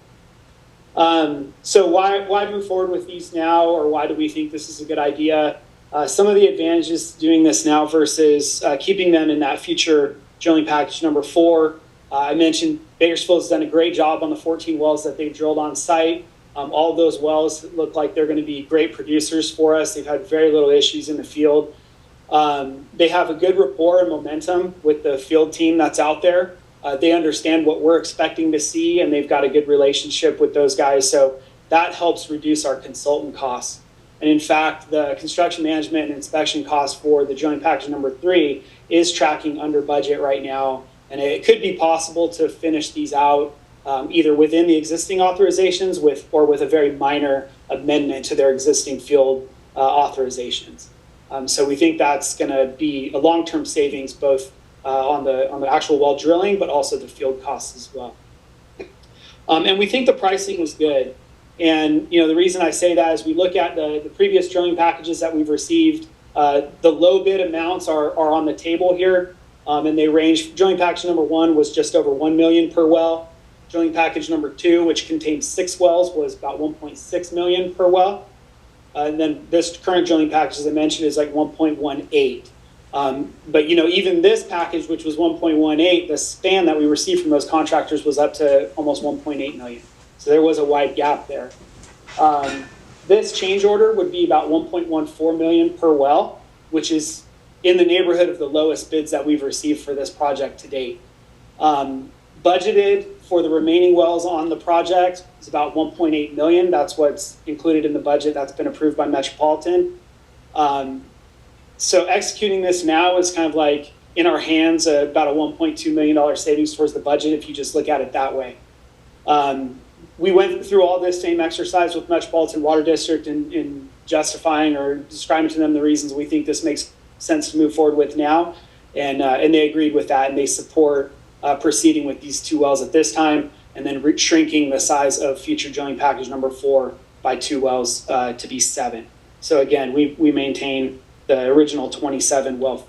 So why move forward with these now, or why do we think this is a good idea? Some of the advantages doing this now versus keeping them in that future drilling package number 4. I mentioned Bakersfield has done a great job on the 14 wells that they've drilled on site. All of those wells look like they're going to be great producers for us. They've had very little issues in the field. They have a good rapport and momentum with the field team that's out there. They understand what we're expecting to see, and they've got a good relationship with those guys. So that helps reduce our consultant costs. And in fact, the construction management and inspection cost for the drilling package number 3 is tracking under budget right now. And it could be possible to finish these out either within the existing authorizations or with a very minor amendment to their existing field authorizations. So we think that's going to be a long-term savings both on the actual well drilling, but also the field costs as well. And we think the pricing was good. And, the reason I say that is we look at the previous drilling packages that we've received. The low bid amounts are on the table here. And they range, drilling package number 1 was just over 1 million per well. Drilling package number 2, which contained 6 wells, was about 1.6 million per well. And then this current drilling package, as I mentioned, is like 1.18. But even this package, which was 1.18, the span that we received from those contractors was up to almost 1.8 million. So there was a wide gap there. This change order would be about 1.14 million per well, which is in the neighborhood of the lowest bids that we've received for this project to date. Budgeted for the remaining wells on the project is about 1.8 million. That's what's included in the budget that's been approved by Metropolitan. So executing this now is kind of like in our hands, about a $1.2 million savings towards the budget if you just look at it that way. We went through all this same exercise with Metropolitan Water District in justifying or describing to them the reasons we think this makes sense to move forward with now. And they agreed with that, and they support proceeding with these 2 wells at this time, and then shrinking the size of future drilling package number 4 by 2 wells to be 7. So again, we maintain the original 27 well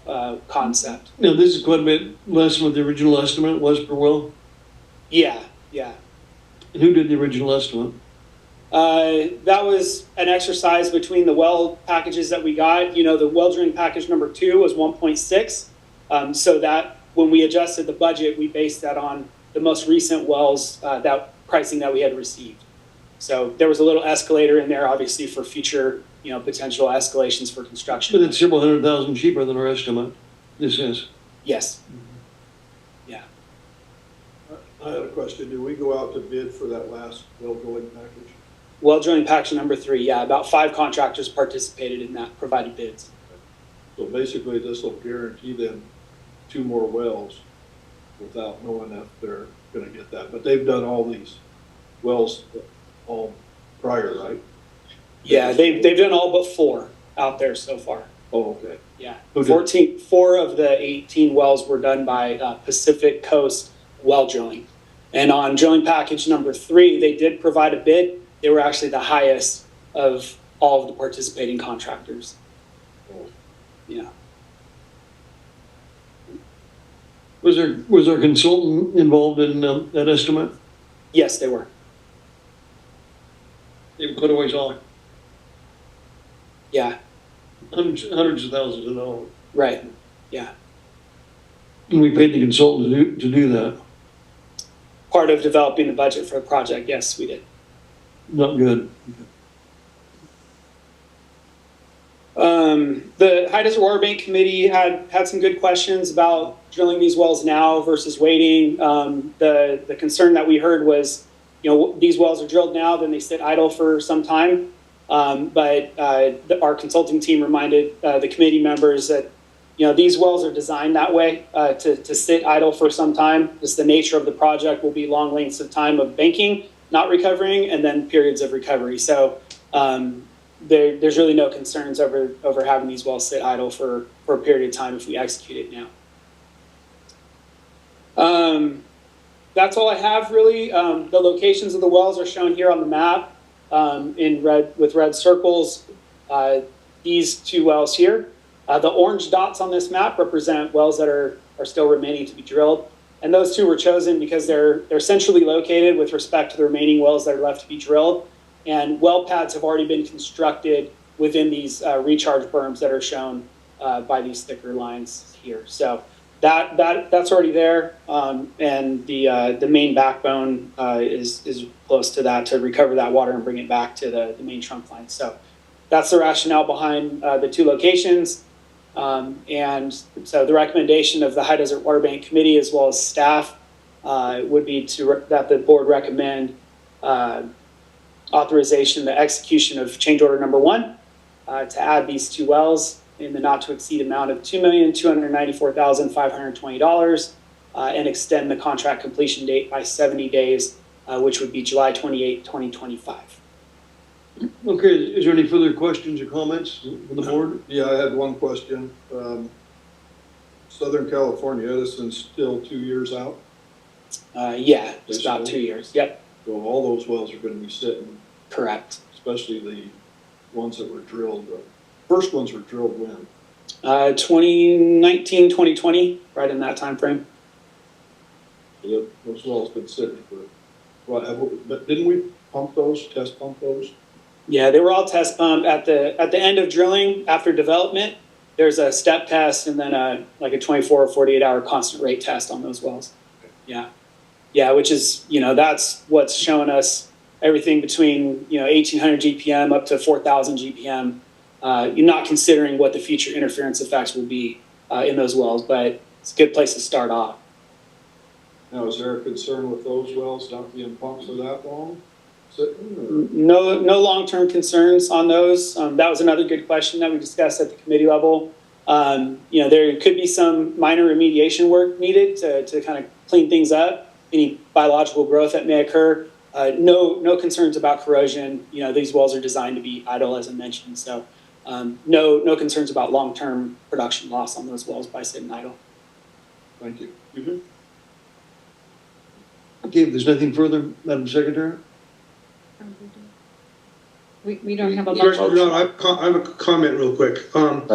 concept. Now, this is quite a bit less than what the original estimate was per well? Yeah. And who did the original estimate? That was an exercise between the well packages that we got. The well drilling package number 2 was 1.6. So that when we adjusted the budget, we based that on the most recent wells, that pricing that we had received. So there was a little escalator in there, obviously, for future, potential escalations for construction. But it's several $100,000 cheaper than our estimate. This is. Yes. I had a question. Do we go out to bid for that last well drilling package? Well drilling package number 3, yeah, about 5 contractors participated in that, provided bids. So basically, this will guarantee them 2 more wells without knowing if they're going to get that. But they've done all these wells all prior, right? Yeah, they've done all but 4 out there so far. Oh, okay. Yeah, 4 of the 18 wells were done by Pacific Coast Well Drilling. And on drilling package number 3, they did provide a bid. They were actually the highest of all of the participating contractors. Yeah. Was our consultant involved in that estimate? Yes, they were. They were quite a ways off. Yeah. Hundreds of thousands of dollars. Right. Yeah. And we paid the consultant to do that. Part of developing the budget for the project, yes, we did. Not good. The High Desert Water Bank Committee had some good questions about drilling these wells now versus waiting. The concern that we heard was, these wells are drilled now, then they sit idle for some time. But our consulting team reminded the committee members that, these wells are designed that way to sit idle for some time. Just the nature of the project will be long lengths of time of banking, not recovering, and then periods of recovery. So there's really no concerns over having these wells sit idle for a period of time if we execute it now. That's all I have really. The locations of the wells are shown here on the map in red with red circles. These 2 wells here. The orange dots on this map represent wells that are still remaining to be drilled. And those 2 were chosen because they're centrally located with respect to the remaining wells that are left to be drilled. And well pads have already been constructed within these recharge berms that are shown by these thicker lines here. So that's already there. And the main backbone is close to that to recover that water and bring it back to the main trunk line. So that's the rationale behind the 2 locations. And so the recommendation of the High Desert Water Bank Committee as well as staff would be that the board recommend authorization, the execution of change order number 1 to add these 2 wells in the not to exceed amount of $2,294,520 and extend the contract completion date by 70 days, which would be July 28, 2025. Okay, is there any further questions or comments from the board? Yeah, I had one question. Southern California Edison's still 2 years out? Yeah, it's about 2 years. Yep. So all those wells are going to be sitting Correct. especially the ones that were drilled. The first ones were drilled when? 2019, 2020, right in that time frame. Those wells been sitting for, but didn't we pump those, test pump those? Yeah, they were all test pumped at the end of drilling after development. There's a step test and then like a 24 or 48 hour constant rate test on those wells. Yeah. Yeah, which is, that's what's showing us everything between, 1800 GPM up to 4000 GPM. You're not considering what the future interference effects will be in those wells, but it's a good place to start off. Now, is there a concern with those wells not being pumped for that long? No long-term concerns on those. That was another good question that we discussed at the committee level. There could be some minor remediation work needed to kind of clean things up, any biological growth that may occur. No concerns about corrosion. These wells are designed to be idle, as I mentioned. So no concerns about long-term production loss on those wells by sitting idle. Thank you. Mm-hmm. Okay, if there's nothing further, Madam Secretary? We don't have a Director motion. Donato, I have a comment real quick. Word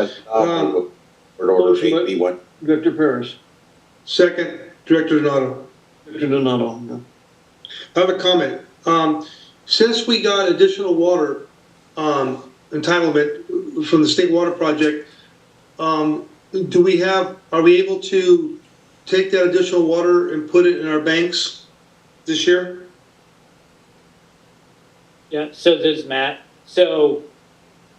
order 8B1. Director Paris. Second, Director Donato. Director Donato. Yeah. I have a comment. Since we got additional water entitlement from the State Water Project, are we able to take that additional water and put it in our banks this year? Yeah, so this is Matt. So,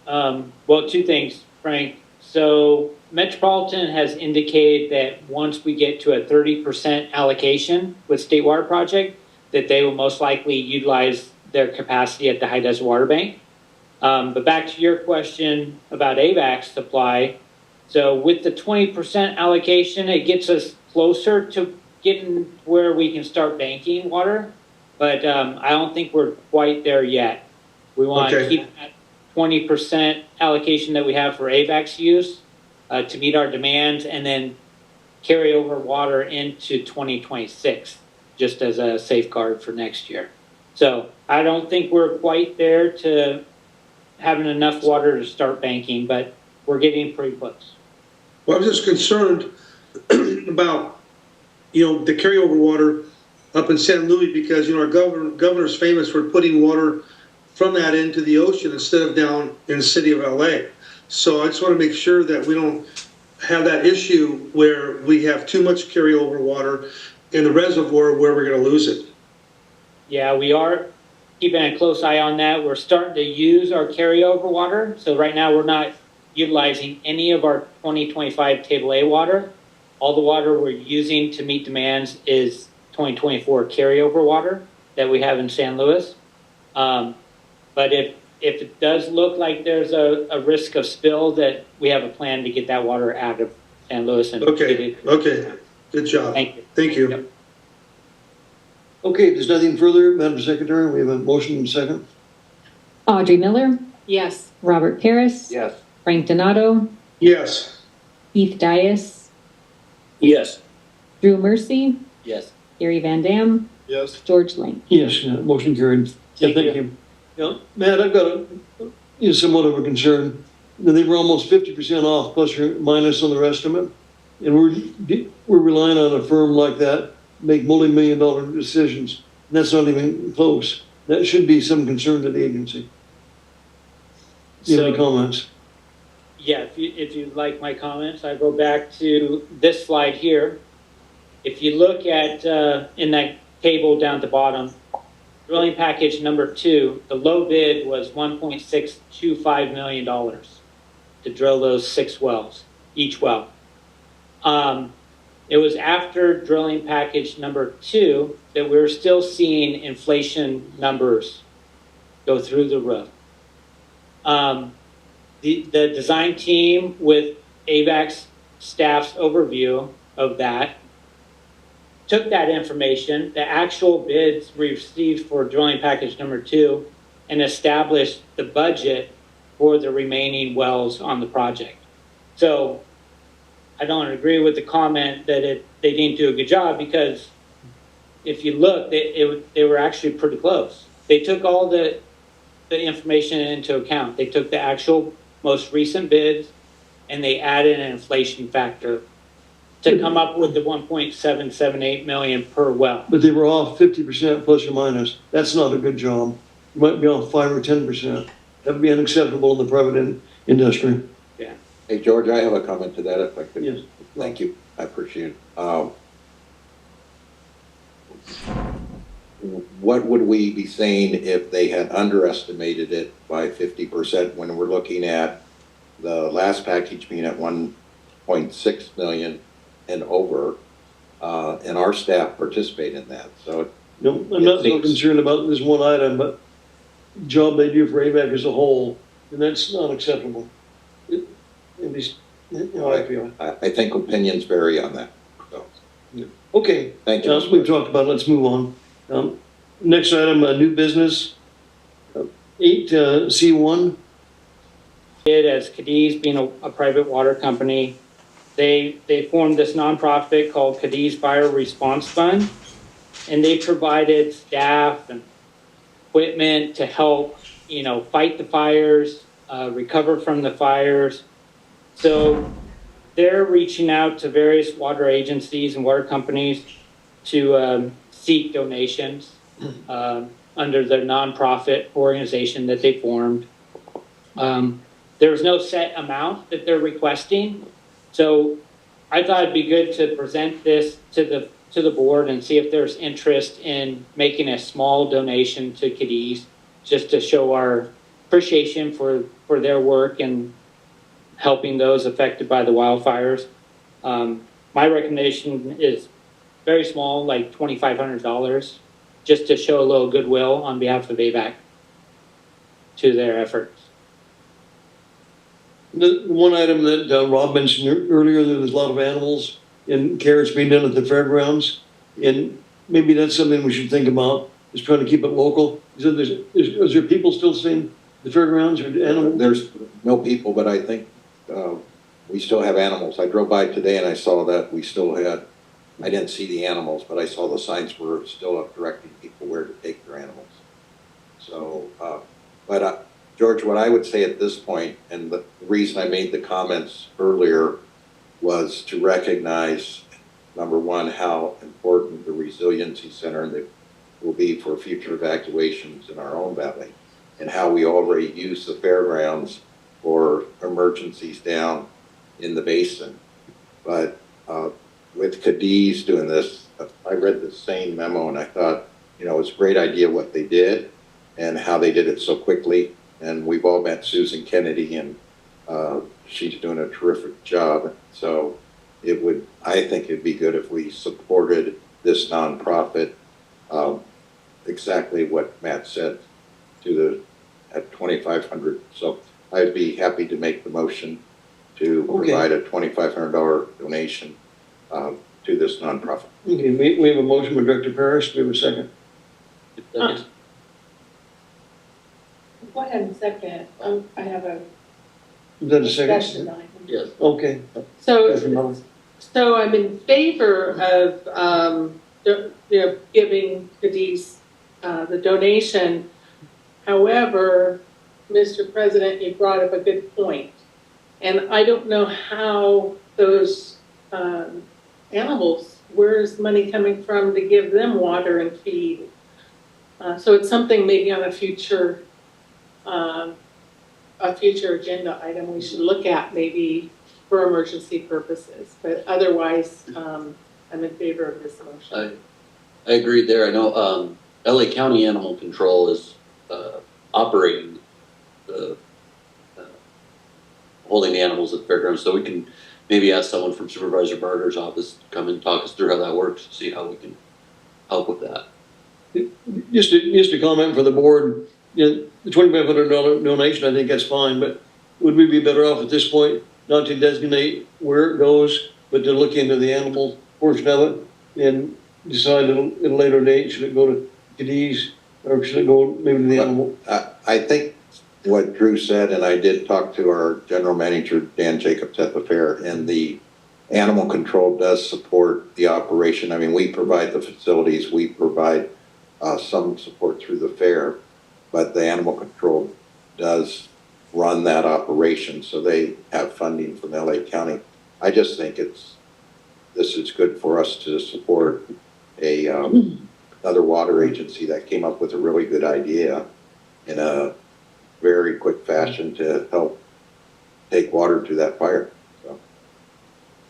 two things, Frank. So Metropolitan has indicated that once we get to a 30% allocation with State Water Project, that they will most likely utilize their capacity at the High Desert Water Bank. But back to your question about AVAC supply. So with the 20% allocation, it gets us closer to getting where we can start banking water. But I don't think we're quite there yet. We want to keep that 20% allocation that we have for AVAC's use to meet our demands, and then carry over water into 2026, just as a safeguard for next year. So I don't think we're quite there to having enough water to start banking, but we're getting pretty close. Well, I'm just concerned about, the carryover water up in San Luis, because our governor's famous for putting water from that into the ocean instead of down in the city of LA. So I just want to make sure that we don't have that issue where we have too much carryover water in the reservoir where we're going to lose it. Yeah, we are keeping a close eye on that. We're starting to use our carryover water. So right now we're not utilizing any of our 2025 Table A water. All the water we're using to meet demands is 2024 carryover water that we have in San Luis. But if it does look like there's a risk of spill, that we have a plan to get that water out of San Luis. And Okay, good job. Thank you. Thank you. Yep. Okay, if there's nothing further, Madam Secretary, we have a motion and second. Audrey Miller, Yes. Robert Paris, Yes. Frank Donato, Yes. Keith Dias, Yes. Drew Mercy, Yes. Gary Van Dam, Yes. George Lane. Yes, motion carried. Thank Thank you. Matt, I've got somewhat of a concern. They were almost 50% off, plus or minus on their estimate. And we're relying on a firm like that make multi-million-dollar decisions. And that's not even close. That should be some concern to the agency. Do you have any comments? Yeah, if you'd like my comments, I go back to this slide here. If you look at in that table down at the bottom, drilling package number 2, the low bid was $1.625 million to drill those 6 wells, each well. It was after drilling package number 2 that we were still seeing inflation numbers go through the roof. The design team, with AVAC's staff's overview of that, took that information, the actual bids received for drilling package number 2, and established the budget for the remaining wells on the project. So I don't agree with the comment that they didn't do a good job, because if you look, they were actually pretty close. They took all the the information into account. They took the actual most recent bids and they added an inflation factor to come up with the 1.778 million per well. But they were off 50% plus or minus. That's not a good job. You might be off 5 or 10%. That would be unacceptable in the private industry. Yeah. Hey, George, I have a comment to that if I could. Yes. Thank you. I appreciate it. What would we be saying if they had underestimated it by 50% when we're looking at the last package being at 1.6 million and over, and our staff participate in that? So No, I'm not so concerned about this one item, but the job they do for AVEC as a whole, and that's not acceptable. At least, you know, I feel. I think opinions vary on that. So. Yeah. Okay. Thank you. We've talked about it. Let's move on. Next item, new business, 8C1. As Cadiz being a private water company, they formed this nonprofit called Cadiz Fire Response Fund, and they provided staff and equipment to help, fight the fires, recover from the fires. So they're reaching out to various water agencies and water companies to seek donations under their nonprofit organization that they formed. There's no set amount that they're requesting. So I thought it'd be good to present this to the board and see if there's interest in making a small donation to Cadiz, just to show our appreciation for their work and helping those affected by the wildfires. My recommendation is very small, like $2,500, just to show a little goodwill on behalf of AVEC to their efforts. The one item that Rob mentioned earlier, there's a lot of animals and carrots being done at the fairgrounds. And maybe that's something we should think about, is trying to keep it local. Is there people still seeing the fairgrounds or animals? There's no people, but I think we still have animals. I drove by today and I saw that we still had, I didn't see the animals, but I saw the signs were still up directing people where to take their animals. So, George, what I would say at this point, and the reason I made the comments earlier, was to recognize, number one, how important the resiliency center will be for future evacuations in our own valley, and how we already use the fairgrounds for emergencies down in the basin. But with Cadiz doing this, I read the same memo and I thought, it was a great idea what they did and how they did it so quickly. And we've all met Susan Kennedy, and she's doing a terrific job. So I think it'd be good if we supported this nonprofit, exactly what Matt said, at $2,500. So I'd be happy to make the motion to provide a $2,500 donation to this nonprofit. Okay, we have a motion by Director Parrish. Do we have a second? Go ahead and second. I have a Is that a second? discussion item. Yes. Okay. So I'm in favor of, giving Cadiz the donation. However, Mr. President, you brought up a good point. And I don't know how those animals, where's money coming from to give them water and feed? So it's something maybe on a future agenda item we should look at, maybe for emergency purposes. But otherwise, I'm in favor of this motion. I agree there. I know LA County Animal Control is operating the holding the animals at the fairgrounds, so we can maybe ask someone from Supervisor Barter's office to come and talk us through how that works, see how we can help with that. Just a comment for the board. The $2,500 donation, I think that's fine, but would we be better off at this point not to designate where it goes, but to look into the animal portion of it and decide at a later date, should it go to Cadiz or should it go maybe to the animal? I think what Drew said, and I did talk to our general manager, Dan Jacobs, at the fair, and the animal control does support the operation. I mean, we provide the facilities, we provide some support through the fair, but the animal control does run that operation, so they have funding from LA County. I just think this is good for us to support another water agency that came up with a really good idea in a very quick fashion to help take water to that fire. So.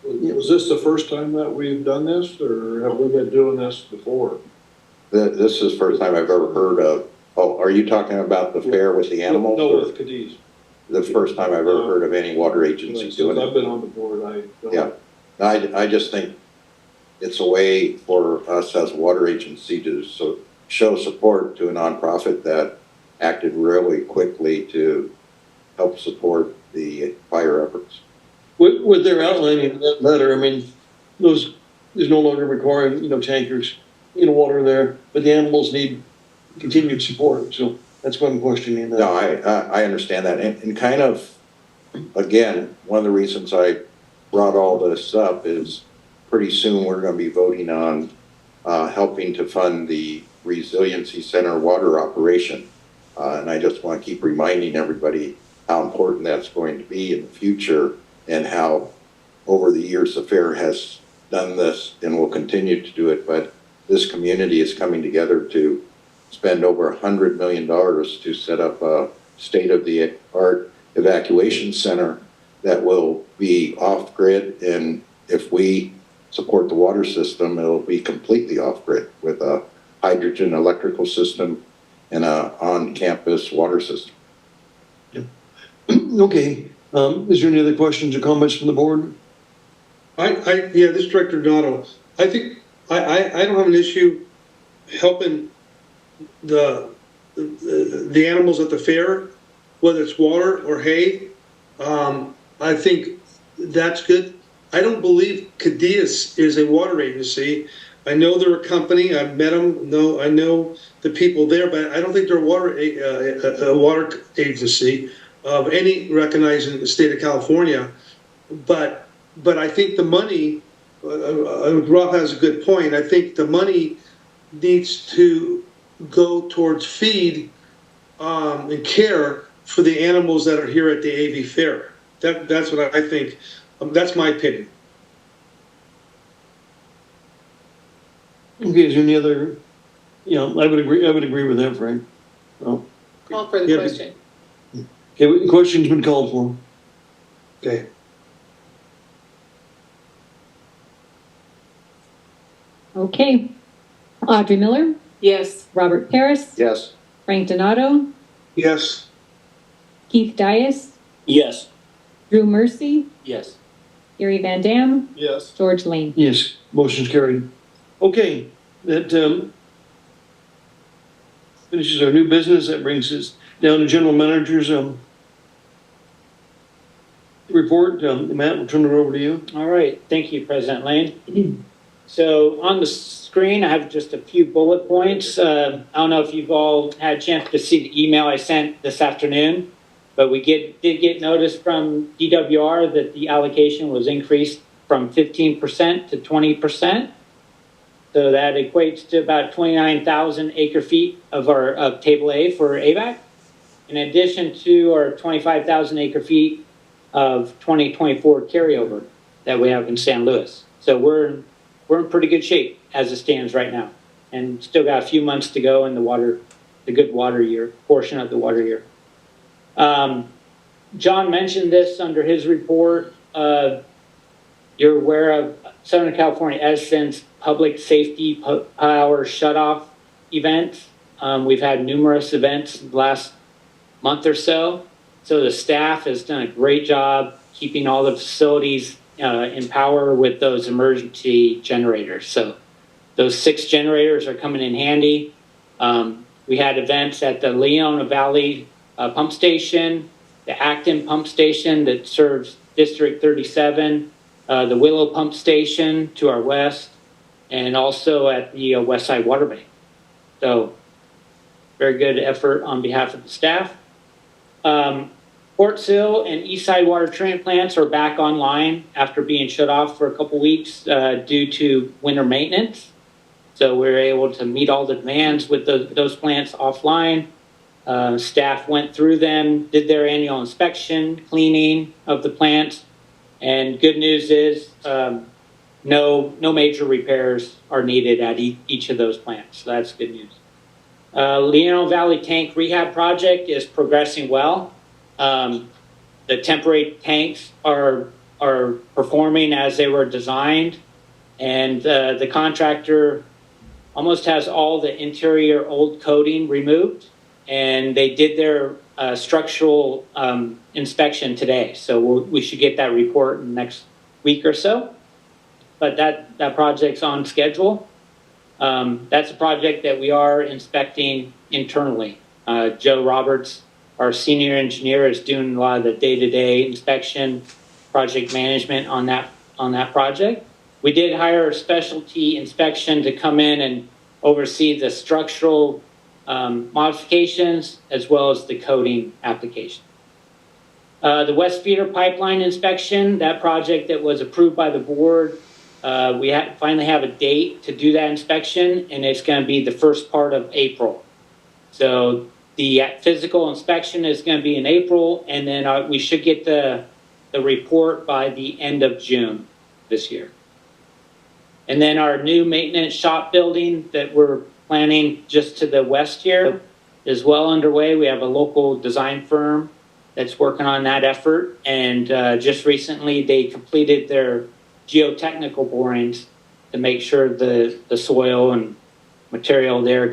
Was this the first time that we've done this, or have we been doing this before? This is the first time I've ever heard of. Oh, are you talking about the fair with the animals? No, with Cadiz. The first time I've ever heard of any water agency doing it. I've been on the board, Yeah, I just think it's a way for us as a water agency to show support to a nonprofit that acted really quickly to help support the fire efforts. What they're outlining in that letter, I mean, there's no longer requiring, tankers, water there, but the animals need continued support, so that's why I'm questioning that. No, I understand that, and kind of, again, one of the reasons I brought all this up is pretty soon we're going to be voting on helping to fund the Resiliency Center water operation, and I just want to keep reminding everybody how important that's going to be in the future, and how over the years the fair has done this and will continue to do it, but this community is coming together to spend over $100 million to set up a state-of-the-art evacuation center that will be off-grid, and if we support the water system, it'll be completely off-grid with a hydrogen electrical system and a on-campus water system. Yeah. Okay. Is there any other questions or comments from the board? Yeah, this is Director Donato. I think I don't have an issue helping the animals at the fair, whether it's water or hay. I think that's good. I don't believe Cadiz is a water agency. I know they're a company. I've met them. I know the people there, but I don't think they're a water agency of any recognized in the state of California. But I think the money, Rob has a good point. I think the money needs to go towards feed and care for the animals that are here at the AV Fair. That's what I think. That's my opinion. Okay, is there any other? Yeah, I would agree with that, Frank. Oh. Call for the question. Okay, the question's been called for. Okay. Okay. Audrey Miller, Yes. Robert Paris, Yes. Frank Donato, Yes. Keith Dias, Yes. Drew Mercy, Yes. Gary Van Dam, Yes. George Lane. Yes, motion's carried. Okay, that finishes our new business. That brings us down to general manager's report. Matt, we'll turn it over to you. All right, thank you, President Lane. So on the screen, I have just a few bullet points. I don't know if you've all had a chance to see the email I sent this afternoon, but we did get notice from DWR that the allocation was increased from 15% to 20%. So that equates to about 29,000 acre feet of Table A for AVAC, in addition to our 25,000 acre feet of 2024 carryover that we have in San Luis. So we're in pretty good shape as it stands right now, and still got a few months to go in the good water year portion of the water year. John mentioned this under his report. You're aware of Southern California Edison's public safety power shutoff events. We've had numerous events the last month or so. So the staff has done a great job keeping all the facilities in power with those emergency generators. So those 6 generators are coming in handy. We had events at the Leona Valley pump station, the Acton pump station that serves District 37, the Willow pump station to our west, and also at the West Side Water Bank. So very good effort on behalf of the staff. Port Sill and East Side water treatment plants are back online after being shut off for a couple weeks due to winter maintenance. So we're able to meet all the demands with those plants offline. Staff went through them, did their annual inspection, cleaning of the plant, and good news is no major repairs are needed at each of those plants. So that's good news. Leon Valley Tank Rehab Project is progressing well. The temporary tanks are performing as they were designed, and the contractor almost has all the interior old coating removed, and they did their structural inspection today. So we should get that report in the next week or so. But that project's on schedule. That's a project that we are inspecting internally. Joe Roberts, our senior engineer, is doing a lot of the day-to-day inspection, project management on that project. We did hire a specialty inspection to come in and oversee the structural modifications as well as the coating application. The West Feeder Pipeline inspection, that project that was approved by the board, we finally have a date to do that inspection, and it's going to be the first part of April. So the physical inspection is going to be in April, and then we should get the report by the end of June this year. And then our new maintenance shop building that we're planning just to the west here is well underway. We have a local design firm that's working on that effort, and just recently they completed their geotechnical borings to make sure the soil and material there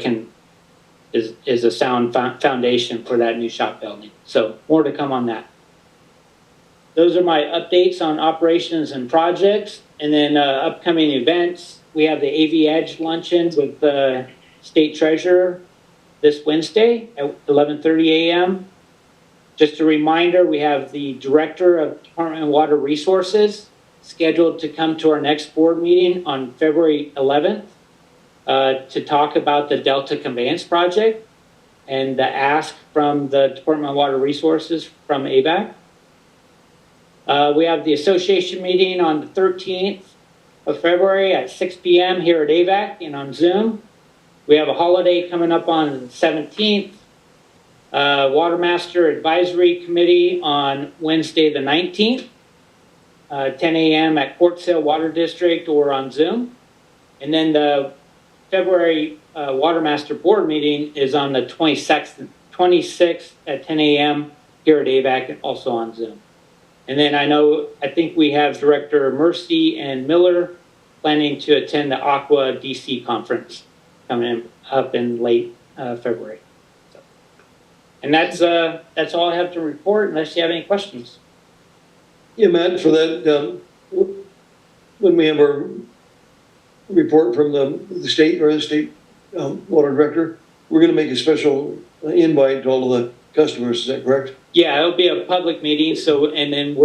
is a sound foundation for that new shop building. So more to come on that. Those are my updates on operations and projects. And then upcoming events, we have the AV Edge luncheon with the state treasurer this Wednesday at 11:30 a.m. Just a reminder, we have the director of Department of Water Resources scheduled to come to our next board meeting on February 11th to talk about the Delta Conveyance Project and the ask from the Department of Water Resources from AVAC. We have the association meeting on the 13th of February at 6 p.m. here at AVAC and on Zoom. We have a holiday coming up on the 17th. Watermaster Advisory Committee on Wednesday the 19th. 10 a.m. at Port Sale Water District or on Zoom. And then the February Watermaster Board meeting is on the 26th at 10 a.m. here at AVAC, also on Zoom. And then I think we have Director Mercy and Miller planning to attend the Aqua DC conference coming up in late February. So, and that's all I have to report unless you have any questions. Yeah, Matt, for that, when we have our report from the state or the state water director, we're going to make a special invite to all of the customers. Is that correct? Yeah, it'll be a public meeting. So, and then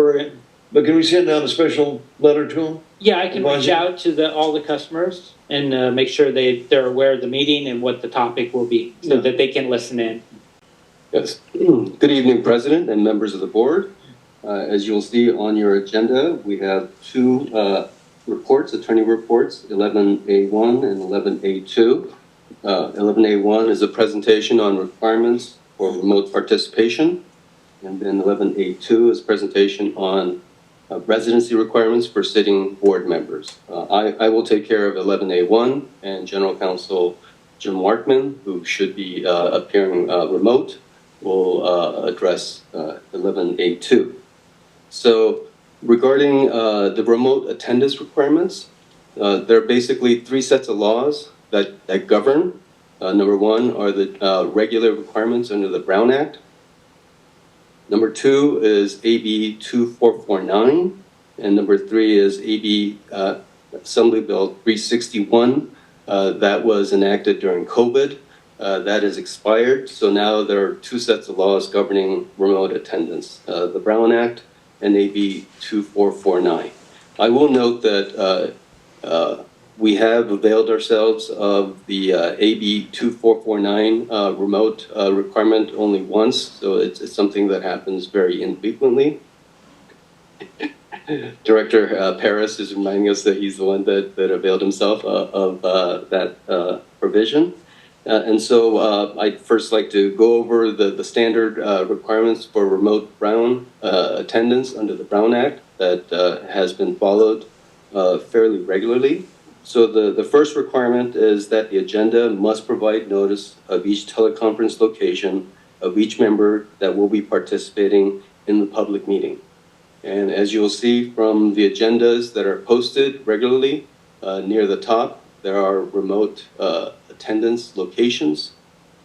But can we send out a special letter to them? Yeah, I can reach out to all the customers and make sure they're aware of the meeting and what the topic will be, so that they can listen in. Yes. Good evening, President and members of the board. As you'll see on your agenda, we have two reports, attorney reports, 11A1 and 11A2. 11A1 is a presentation on requirements for remote participation, and then 11A2 is a presentation on residency requirements for sitting board members. I will take care of 11A1, and General Counsel Jim Warkman, who should be appearing remote, will address 11A2. So regarding the remote attendance requirements, there are basically three sets of laws that govern. Number one are the regular requirements under the Brown Act. Number two is AB 2449, and number three is AB Assembly Bill 361 that was enacted during COVID. That is expired, so now there are two sets of laws governing remote attendance, the Brown Act and AB 2449. I will note that we have availed ourselves of the AB 2449 remote requirement only once, so it's something that happens very infrequently. Director Paris is reminding us that he's the one that availed himself of that provision. And so I'd first like to go over the standard requirements for remote Brown attendance under the Brown Act that has been followed fairly regularly. So the first requirement is that the agenda must provide notice of each teleconference location of each member that will be participating in the public meeting. And as you'll see from the agendas that are posted regularly near the top, there are remote attendance locations.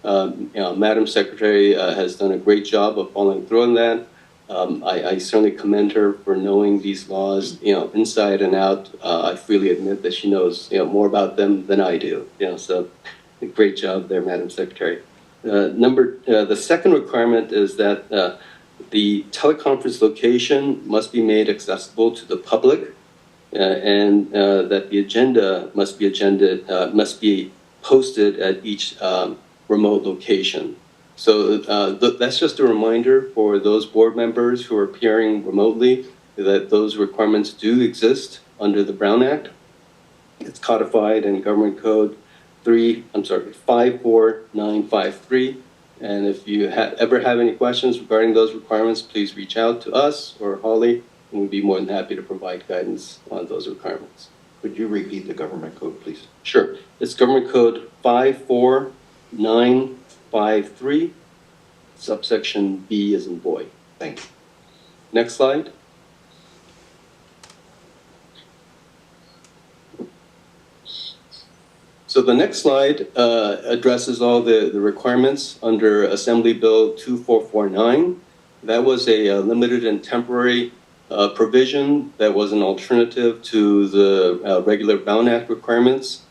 Madam Secretary has done a great job of following through on that. I certainly commend her for knowing these laws, inside and out. I freely admit that she knows, more about them than I do. So great job there, Madam Secretary. The second requirement is that the teleconference location must be made accessible to the public, and that the agenda must be posted at each remote location. So that's just a reminder for those board members who are appearing remotely that those requirements do exist under the Brown Act. It's codified in Government Code 54953. And if you ever have any questions regarding those requirements, please reach out to us or Holly, and we'd be more than happy to provide guidance on those requirements. Could you repeat the government code, please? Sure. It's Government Code 54953, subsection B as in boy. Thank you. Next slide. So the next slide addresses all the requirements under Assembly Bill 2449. That was a limited and temporary provision that was an alternative to the regular Brown Act requirements.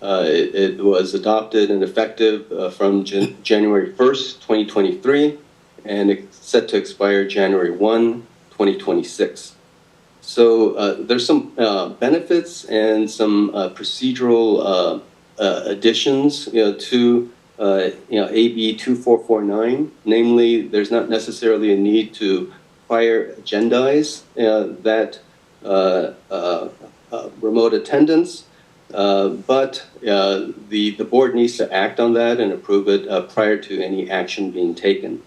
It was adopted and effective from January 1st, 2023, and it's set to expire January 1, 2026. So there's some benefits and some procedural additions, to AB 2449. Namely, there's not necessarily a need to prior agendize that remote attendance, but the board needs to act on that and approve it prior to any action being taken.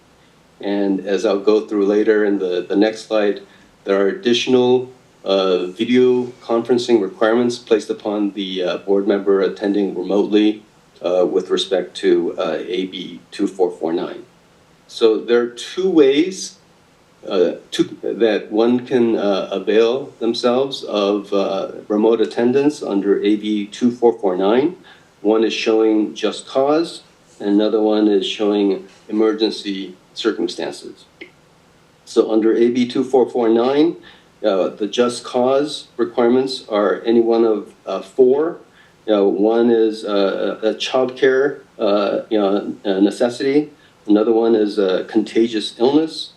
And as I'll go through later in the next slide, there are additional video conferencing requirements placed upon the board member attending remotely with respect to AB 2449. So there are two ways that one can avail themselves of remote attendance under AB 2449. One is showing just cause, and another one is showing emergency circumstances. So under AB 2449, the just cause requirements are any one of four. One is a child care necessity. Another one is a contagious illness.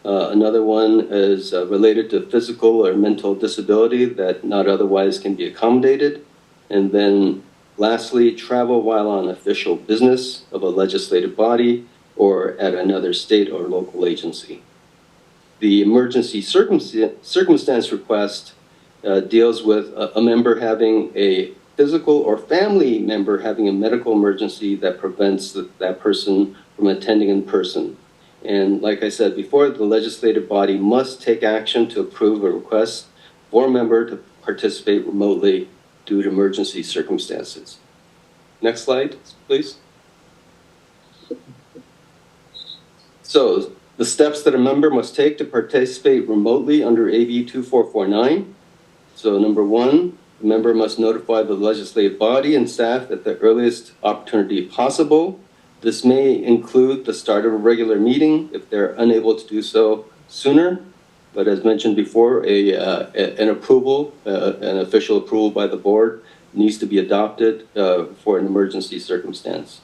Another one is related to physical or mental disability that not otherwise can be accommodated. And then lastly, travel while on official business of a legislative body or at another state or local agency. The emergency circumstance request deals with a member having a physical or family member having a medical emergency that prevents that person from attending in person. And like I said before, the legislative body must take action to approve a request for a member to participate remotely due to emergency circumstances. Next slide, please. So the steps that a member must take to participate remotely under AB 2449. So number one, the member must notify the legislative body and staff at the earliest opportunity possible. This may include the start of a regular meeting if they're unable to do so sooner. But as mentioned before, an approval, an official approval by the board needs to be adopted for an emergency circumstance.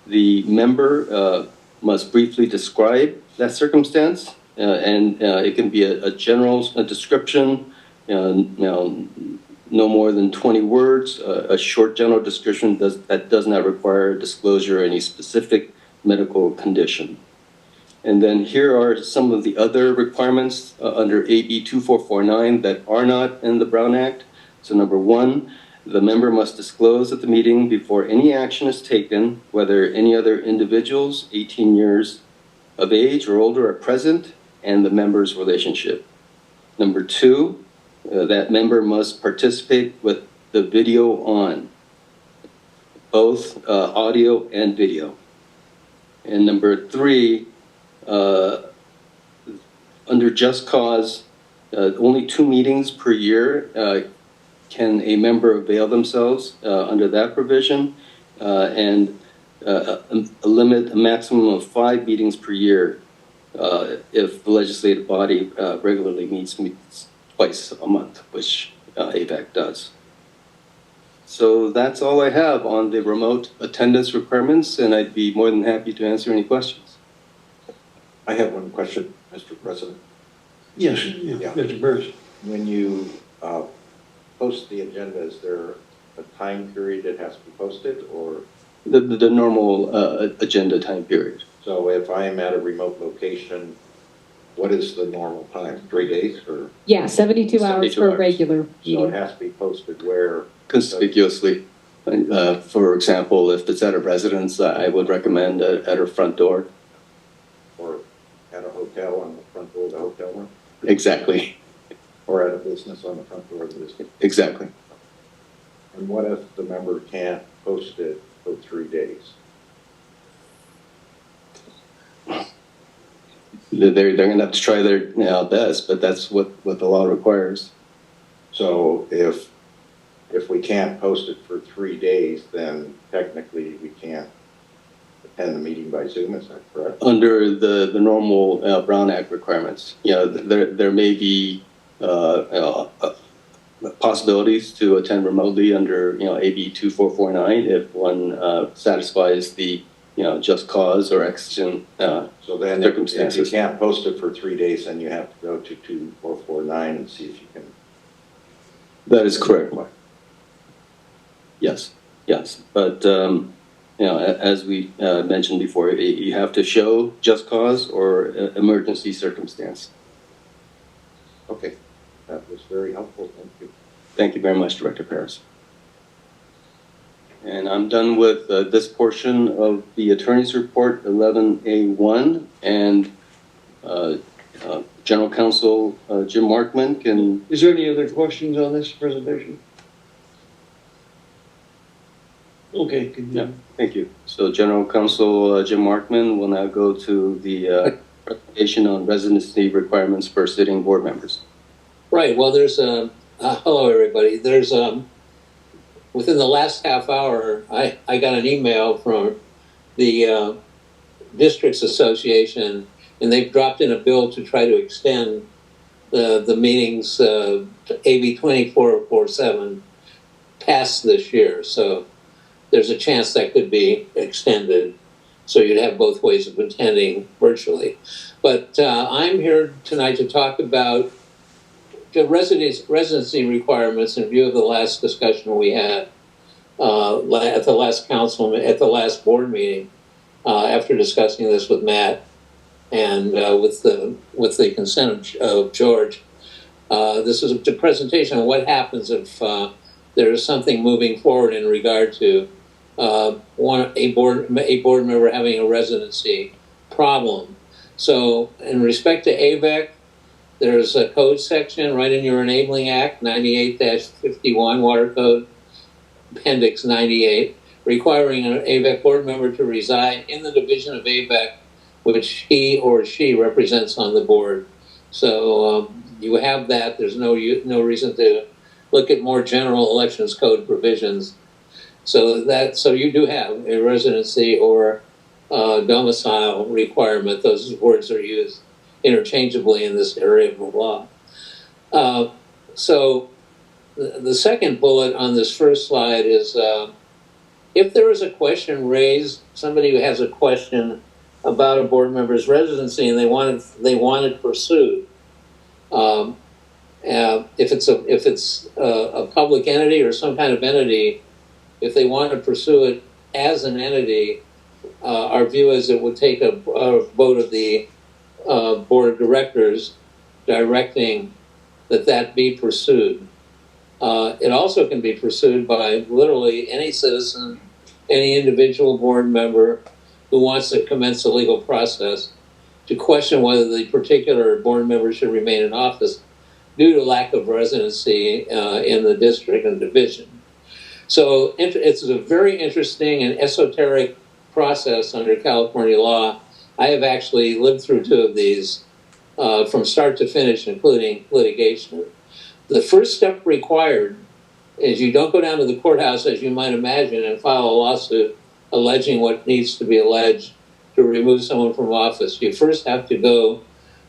The member must briefly describe that circumstance, and it can be a general description, no more than 20 words, a short general description that does not require disclosure of any specific medical condition. And then here are some of the other requirements under AB 2449 that are not in the Brown Act. So number one, The member must disclose at the meeting before any action is taken whether any other individuals 18 years of age or older are present and the member's relationship. Number 2, that member must participate with the video on, both audio and video. And number 3, under just cause, only 2 meetings per year can a member avail themselves under that provision, and a maximum of 5 meetings per year if the legislative body regularly meets twice a month, which AVEC does. So that's all I have on the remote attendance requirements, and I'd be more than happy to answer any questions. I have one question, Mr. President. Yes, yeah. Mr. Burris. When you post the agenda, is there a time period that has to be posted, or? The normal agenda time period. So if I am at a remote location, what is the normal time? 3 days or? Yeah, 72 hours for a regular So it has to be posted where? Conspicuously. For example, if it's at a residence, I would recommend at her front door. Or at a hotel on the front door of the hotel room? Exactly. Or at a business on the front door of the business? Exactly. And what if the member can't post it for 3 days? They're going to have to try their best, but that's what the law requires. So if we can't post it for 3 days, then technically we can't attend the meeting by Zoom, is that correct? Under the normal Brown Act requirements, there may be possibilities to attend remotely under AB 2449 if one satisfies the just cause or exigent so then circumstances. If you can't post it for 3 days, then you have to go to 2449 and see if you can. That is correct. Yes, but as we mentioned before, you have to show just cause or emergency circumstance. Okay, that was very helpful. Thank you. Thank you very much, Director Paris. And I'm done with this portion of the attorney's report 11A1, and General Counsel Jim Markman can. Is there any other questions on this presentation? Okay, good. Yeah, thank you. So General Counsel Jim Markman will now go to the presentation on residency requirements for sitting board members. Right. Well, there's hello everybody. There's within the last half hour, I got an email from the Districts Association, and they've dropped in a bill to try to extend the meetings to AB 2447 past this year. So there's a chance that could be extended. So you'd have both ways of attending virtually. But I'm here tonight to talk about the residency requirements in view of the last discussion we had at the last board meeting, after discussing this with Matt and with the consent of George. This is a presentation on what happens if there is something moving forward in regard to a board member having a residency problem. So in respect to AVEC, there's a code section right in your Enabling Act, 98-51 Water Code, Appendix 98, requiring an AVEC board member to reside in the division of AVEC which he or she represents on the board. So you have that. There's no reason to look at more general elections code provisions. So you do have a residency or domicile requirement. Those words are used interchangeably in this area of the law. So the second bullet on this first slide is if there is a question raised, somebody who has a question about a board member's residency and they want it pursued, if it's a public entity or some kind of entity, if they want to pursue it as an entity, our view is it would take a vote of the board of directors directing that be pursued. It also can be pursued by literally any citizen, any individual board member who wants to commence a legal process to question whether the particular board member should remain in office due to lack of residency in the district and division. So it's a very interesting and esoteric process under California law. I have actually lived through two of these from start to finish, including litigation. The first step required is you don't go down to the courthouse, as you might imagine, and file a lawsuit alleging what needs to be alleged to remove someone from office. You first have to go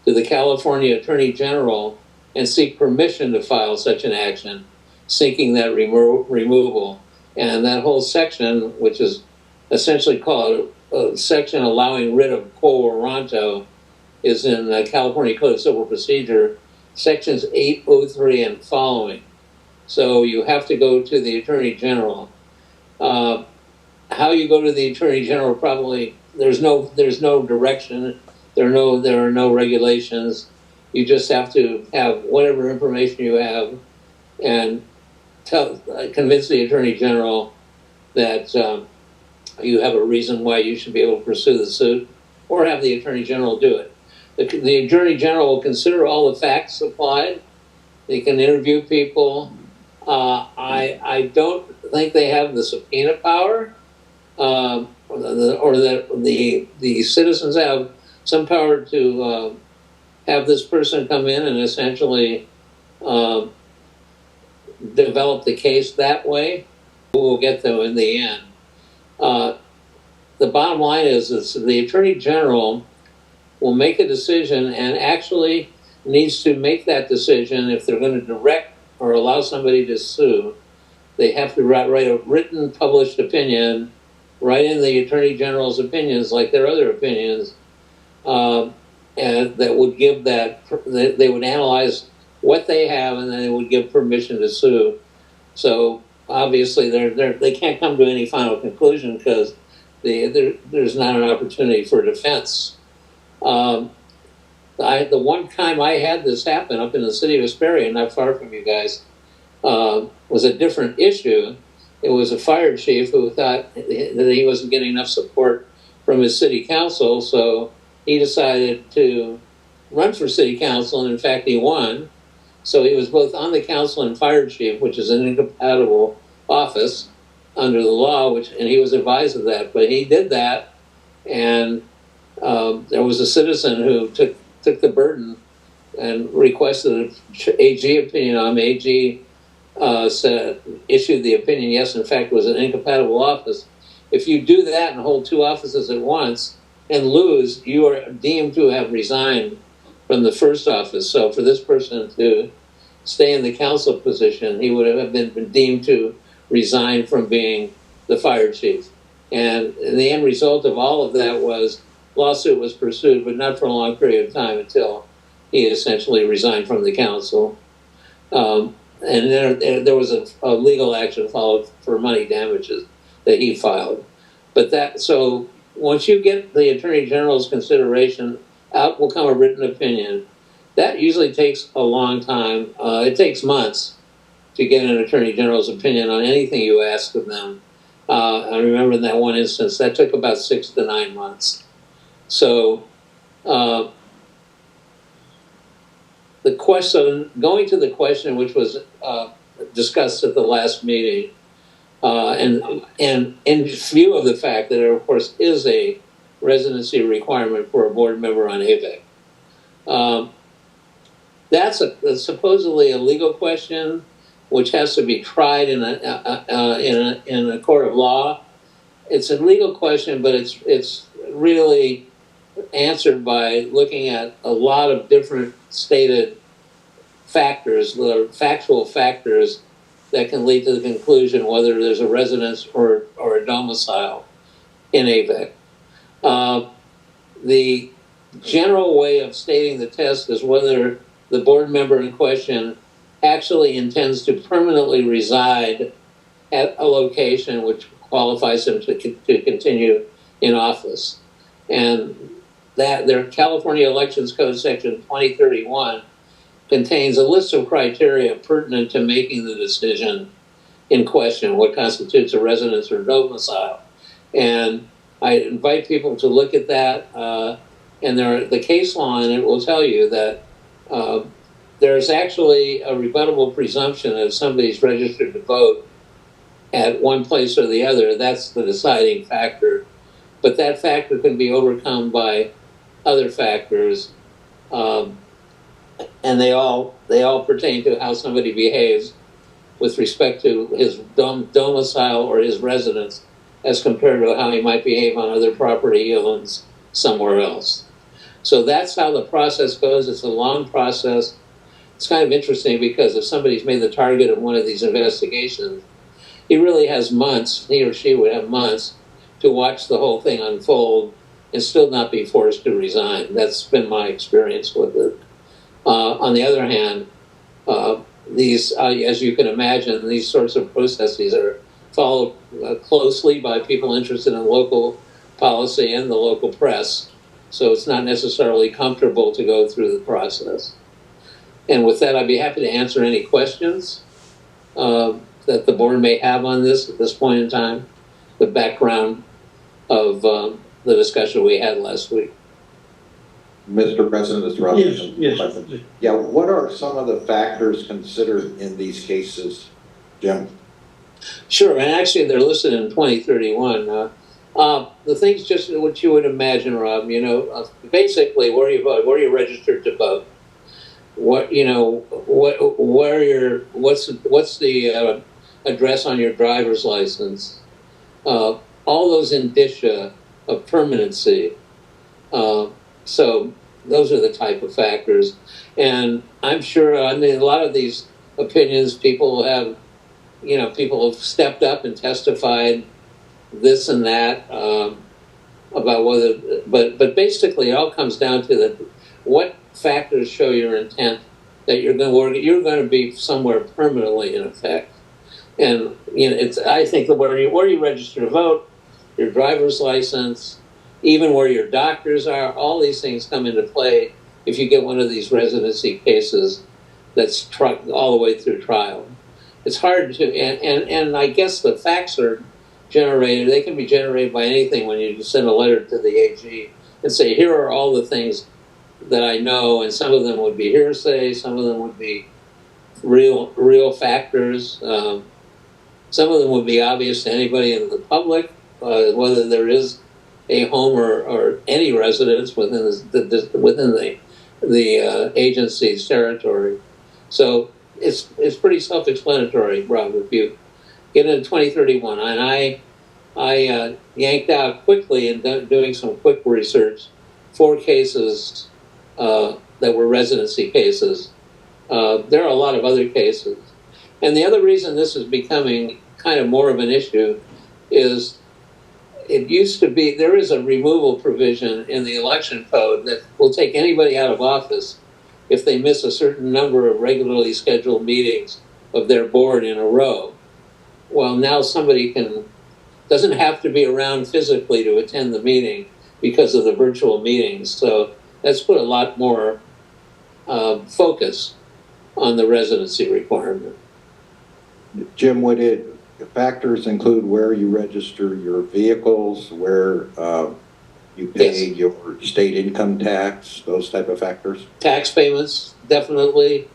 to the California Attorney General and seek permission to file such an action, seeking that removal. And that whole section, which is essentially called a section allowing writ of quo warranto, is in the California Code of Civil Procedure, sections 803 and following. So you have to go to the Attorney General. How you go to the Attorney General, probably there's no direction. There are no regulations. You just have to have whatever information you have and convince the Attorney General that you have a reason why you should be able to pursue the suit, or have the Attorney General do it. The Attorney General will consider all the facts supplied. They can interview people. I don't think they have the subpoena power, or that the citizens have some power to have this person come in and essentially develop the case that way. We'll get them in the end. The bottom line is the Attorney General will make a decision, and actually needs to make that decision if they're going to direct or allow somebody to sue. They have to write a written published opinion, write in the Attorney General's opinions like their other opinions, and that would give they would analyze what they have, and then they would give permission to sue. So obviously they can't come to any final conclusion because there's not an opportunity for defense. The one time I had this happen up in the city of Hesperia, not far from you guys, was a different issue. It was a fire chief who thought that he wasn't getting enough support from his city council, so he decided to run for city council, and in fact he won. So he was both on the council and fire chief, which is an incompatible office under the law, and he was advised of that. But he did that, and there was a citizen who took the burden and requested an AG opinion on him. AG issued the opinion, yes, in fact, it was an incompatible office. If you do that and hold two offices at once and lose, you are deemed to have resigned from the first office. So for this person to stay in the council position, he would have been deemed to resign from being the fire chief. And the end result of all of that was lawsuit was pursued, but not for a long period of time until he essentially resigned from the council. And there was a legal action followed for money damages that he filed. But so once you get the Attorney General's consideration, out will come a written opinion. That usually takes a long time. It takes months to get an Attorney General's opinion on anything you ask of them. I remember in that one instance, that took about 6 to 9 months. So going to the question which was discussed at the last meeting, and in view of the fact that there, of course, is a residency requirement for a board member on Avek, that's supposedly a legal question which has to be tried in a court of law. It's a legal question, but it's really answered by looking at a lot of different stated factors, factual factors that can lead to the conclusion whether there's a residence or a domicile in Avek. The general way of stating the test is whether the board member in question actually intends to permanently reside at a location which qualifies him to continue in office. And that their California Elections Code section 2031 contains a list of criteria pertinent to making the decision in question, what constitutes a residence or domicile. And I invite people to look at that. And the case law in it will tell you that there's actually a rebuttable presumption that if somebody's registered to vote at one place or the other, that's the deciding factor. But that factor can be overcome by other factors, and they all pertain to how somebody behaves with respect to his domicile or his residence as compared to how he might behave on other property he owns somewhere else. So that's how the process goes. It's a long process. It's kind of interesting because if somebody's made the target of one of these investigations, he really has months, he or she would have months to watch the whole thing unfold and still not be forced to resign. That's been my experience with it. On the other hand, these, as you can imagine, these sorts of processes are followed closely by people interested in local policy and the local press. So it's not necessarily comfortable to go through the process. And with that, I'd be happy to answer any questions that the board may have on this at this point in time, the background of the discussion we had last week. Mr. President, Mr. Ross. Yes. Yeah, what are some of the factors considered in these cases, Jim? Sure, and actually they're listed in 2031. The things just what you would imagine, Rob, basically where you vote, where you're registered to vote. What's the address on your driver's license? All those indicia of permanency. So those are the type of factors. And I'm sure, a lot of these opinions, people have stepped up and testified this and that about whether, but basically it all comes down to what factors show your intent that you're going to be somewhere permanently in effect. And I think that where you register to vote, your driver's license, even where your doctors are, all these things come into play if you get one of these residency cases that's all the way through trial. It's hard to, and I guess the facts are generated, they can be generated by anything when you send a letter to the AG and say, here are all the things that I know, and some of them would be hearsay, some of them would be real factors, some of them would be obvious to anybody in the public, whether there is a home or any residence within the agency's territory. So it's pretty self-explanatory, Rob, if you get into 2031. And I yanked out quickly and doing some quick research 4 cases that were residency cases. There are a lot of other cases. And the other reason this is becoming kind of more of an issue is it used to be, there is a removal provision in the election code that will take anybody out of office if they miss a certain number of regularly scheduled meetings of their board in a row. Well, now somebody doesn't have to be around physically to attend the meeting because of the virtual meetings. So that's put a lot more focus on the residency requirement. Jim, would factors include where you register your vehicles, where you pay your state income tax, those type of factors? Tax payments, definitely.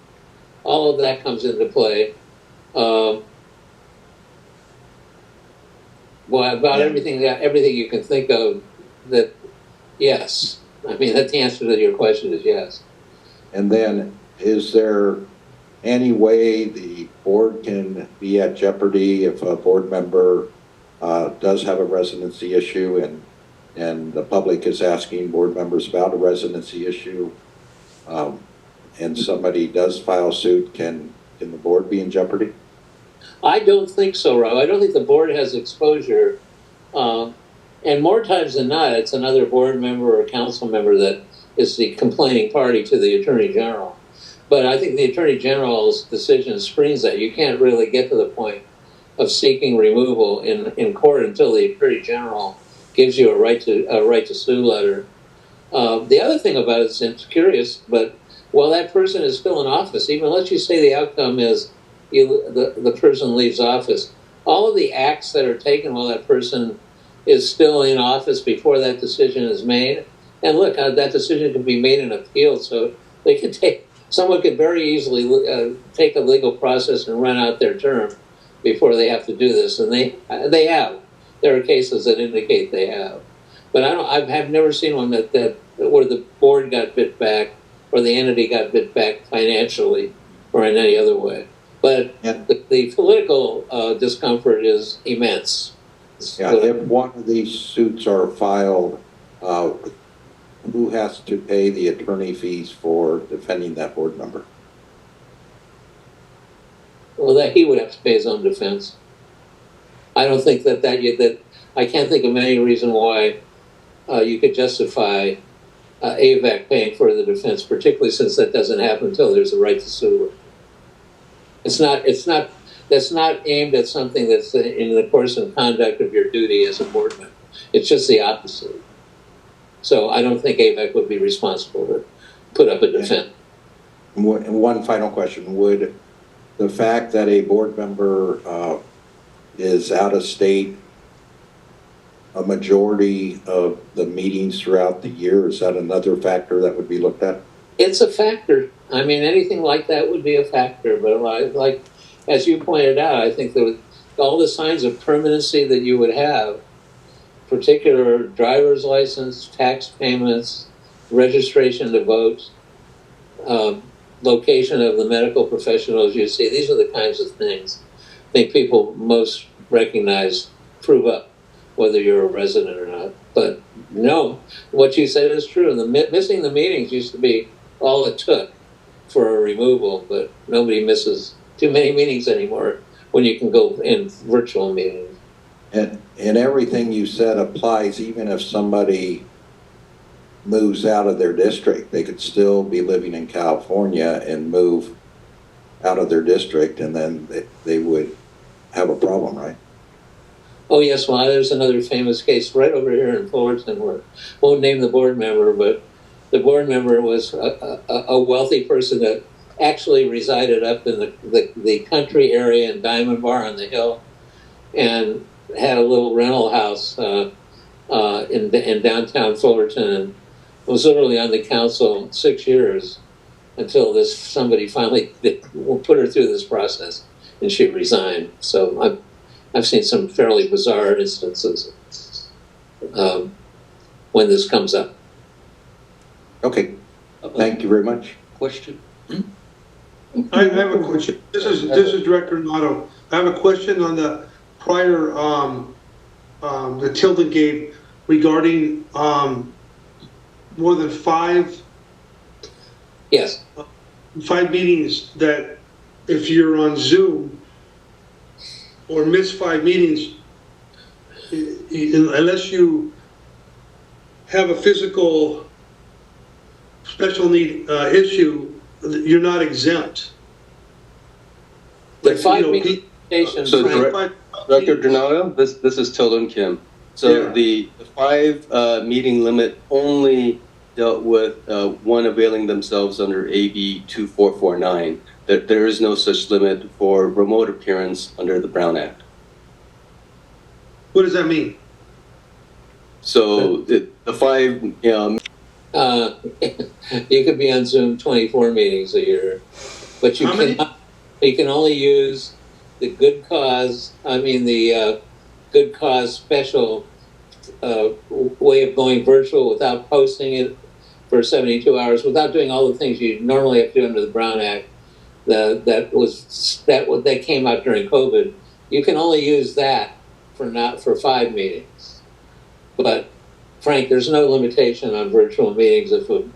All of that comes into play. Well, about everything you can think of, that, yes. I mean, the answer to your question is yes. And then, is there any way the board can be at jeopardy if a board member does have a residency issue and the public is asking board members about a residency issue, and somebody does file suit, can the board be in jeopardy? I don't think so, Rob. I don't think the board has exposure. And more times than not, it's another board member or council member that is the complaining party to the Attorney General. But I think the Attorney General's decision screens that. You can't really get to the point of seeking removal in court until the Attorney General gives you a right to sue letter. The other thing about it, it's curious, but while that person is still in office, even let's you say the outcome is the person leaves office, all of the acts that are taken while that person is still in office before that decision is made, and look, that decision can be made in appeal, so they can someone could very easily take a legal process and run out their term before they have to do this, and they have. There are cases that indicate they have, but I've never seen one that where the board got bit back or the entity got bit back financially or in any other way. But the political discomfort is immense. Yeah, if one of these suits are filed, who has to pay the attorney fees for defending that board member? Well, that he would have to pay his own defense. I don't think that I can't think of any reason why you could justify Avek paying for the defense, particularly since that doesn't happen until there's a right to sue. That's not aimed at something that's in the course and conduct of your duty as a board member. It's just the opposite. So I don't think Avek would be responsible to put up a defense. And one final question, would the fact that a board member is out of state a majority of the meetings throughout the year, is that another factor that would be looked at? It's a factor. I mean, anything like that would be a factor, but like as you pointed out, I think that all the signs of permanency that you would have, particular driver's license, tax payments, registration to vote, location of the medical professionals you see, these are the kinds of things I think people most recognize, prove up whether you're a resident or not. But no, what you said is true. Missing the meetings used to be all it took for a removal, but nobody misses too many meetings anymore when you can go in virtual meetings. And everything you said applies even if somebody moves out of their district. They could still be living in California and move out of their district, and then they would have a problem, right? Oh yes, well there's another famous case right over here in Fullerton where, won't name the board member, but the board member was a wealthy person that actually resided up in the country area in Diamond Bar on the Hill, and had a little rental house in downtown Fullerton, and was literally on the council 6 years until somebody finally put her through this process, and she resigned. So I've seen some fairly bizarre instances when this comes up. Okay, thank you very much. Question? I have a question. This is Director Nato. I have a question on the prior the Tilden gave regarding more than five meetings, that if you're on Zoom or miss 5 meetings, unless you have a physical special need issue, you're not exempt. The 5 meetings. So Director Donato, this is Tilden Kim. So the 5 meeting limit only dealt with one availing themselves under AB 2449. That there is no such limit for remote appearance under the Brown Act. What does that mean? So the 5, you could be on Zoom 24 meetings a year, but you can only use the good cause. The good cause special way of going virtual without posting it for 72 hours, without doing all the things you normally have to do under the Brown Act. That came out during COVID. You can only use that for 5 meetings. But Frank, there's no limitation on virtual meetings. If a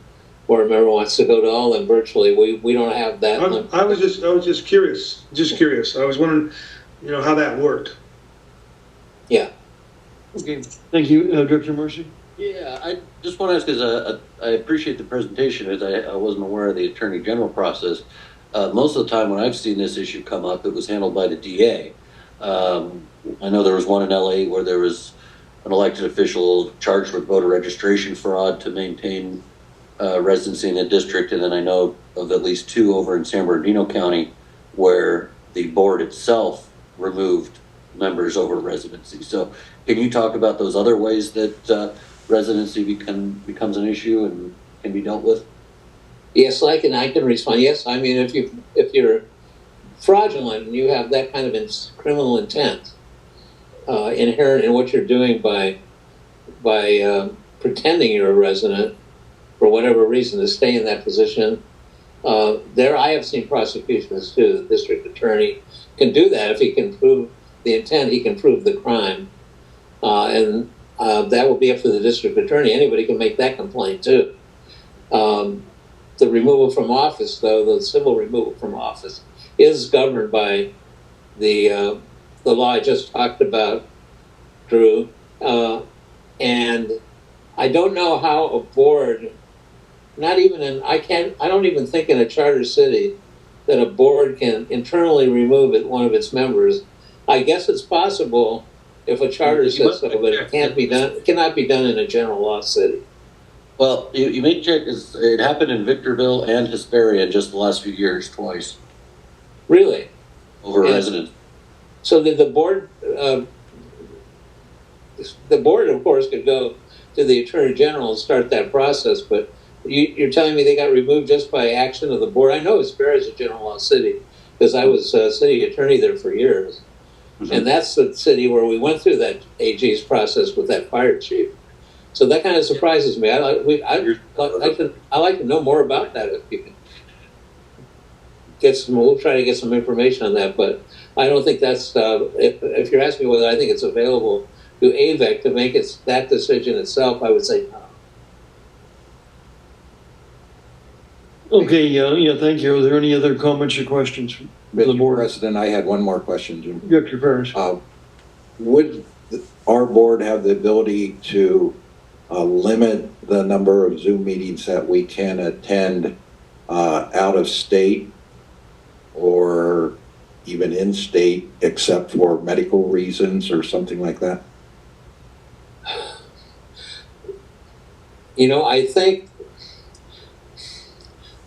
board member wants to go to all of them virtually, we don't have that. I was just curious. I was wondering, how that worked. Yeah. Okay. Thank you, Director Mercy. Yeah, I just want to ask, because I appreciate the presentation, as I wasn't aware of the Attorney General process. Most of the time when I've seen this issue come up, it was handled by the DA. I know there was one in LA where there was an elected official charged with voter registration fraud to maintain residency in a district, and then I know of at least 2 over in San Bernardino County where the board itself removed members over residency. So can you talk about those other ways that residency becomes an issue and can be dealt with? Yes, I can respond. Yes, I mean, if you're fraudulent and you have that kind of criminal intent inherent in what you're doing by pretending you're a resident for whatever reason to stay in that position, I have seen prosecutions too. The district attorney can do that if he can prove the intent. He can prove the crime, and that will be up to the district attorney. Anybody can make that complaint too. The removal from office, though, the civil removal from office, is governed by the law I just talked about, Drew. And I don't know how a board, I don't even think in a charter city that a board can internally remove one of its members. I guess it's possible if a charter says so, but it cannot be done in a general law city. Well, you may check, it happened in Victorville and Hesperia just the last few years, twice. Really? Over residents. So did the board, of course, could go to the Attorney General and start that process, but you're telling me they got removed just by action of the board? I know Hesperia is a general law city because I was city attorney there for years. Mm-hmm. And that's the city where we went through that AG's process with that fire chief. So that kind of surprises me. I like to know more about that if you can we'll try to get some information on that, but I don't think that's, if you're asking me whether I think it's available to Avek to make that decision itself, I would say no. Okay, thank you. Are there any other comments or questions from the board? President, I had one more question, Jim. Director Ferris. Would our board have the ability to limit the number of Zoom meetings that we can attend out of state or even in state, except for medical reasons or something like that? I think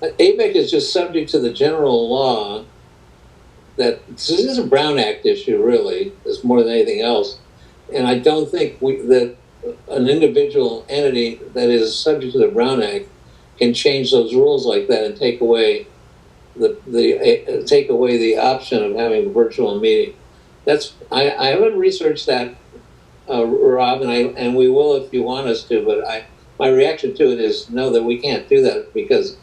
AVEC is just subject to the general law that this is a Brown Act issue, really, is more than anything else. And I don't think that an individual entity that is subject to the Brown Act can change those rules like that and take away the option of having a virtual meeting. I haven't researched that, Rob, and we will if you want us to. But my reaction to it is no, that we can't do that because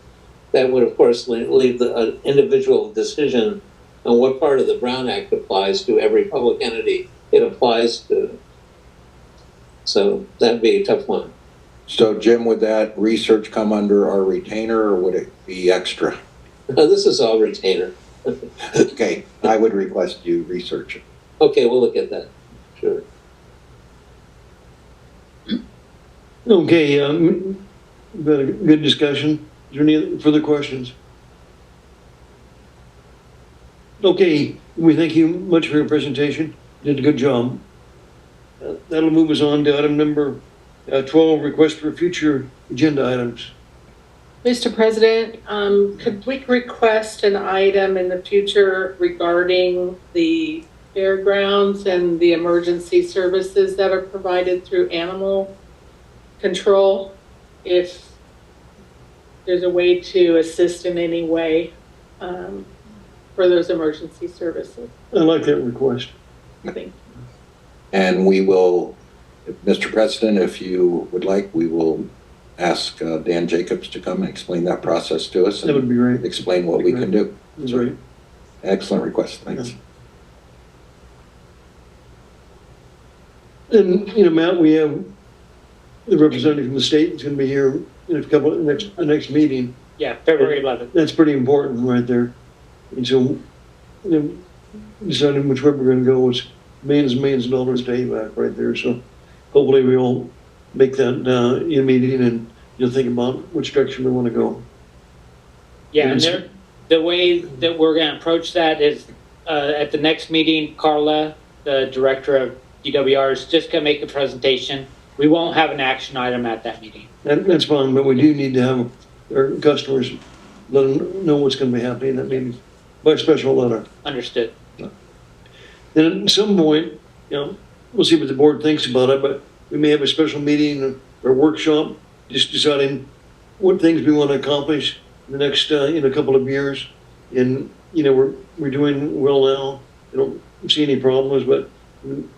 that would, of course, leave an individual decision on what part of the Brown Act applies to every public entity it applies to. So that'd be a tough one. So, Jim, would that research come under our retainer or would it be extra? This is all retainer. Okay, I would request you research it. Okay, we'll look at that. Sure. Okay, we've got a good discussion. Is there any further questions? Okay, we thank you much for your presentation. You did a good job. That'll move us on to item number 12, request for future agenda items. Mr. President, could we request an item in the future regarding the fairgrounds and the emergency services that are provided through animal control? If there's a way to assist in any way for those emergency services. I like that request. Thank you. And we will, Mr. President, if you would like, we will ask Dan Jacobs to come and explain that process to us. That would be great. Explain what we can do. That's right. Excellent request. Thanks. And, Matt, we have the representative from the state that's going to be here in the next meeting. Yeah, February 11th. That's pretty important right there. And so, deciding which way we're going to go is millions and millions of dollars to AVAC right there. So hopefully we all make that in meeting and think about which direction we want to go. Yeah, and the way that we're going to approach that is at the next meeting, Carla, the director of DWR, is just going to make a presentation we won't have an action item at that meeting. That's fine, but we do need to have our customers, let them know what's gonna be happening in that meeting by special letter. Understood. Then at some point, we'll see what the board thinks about it, but we may have a special meeting or workshop, just deciding what things we want to accomplish in the next, in a couple of years. And, we're doing well now. I don't see any problems, but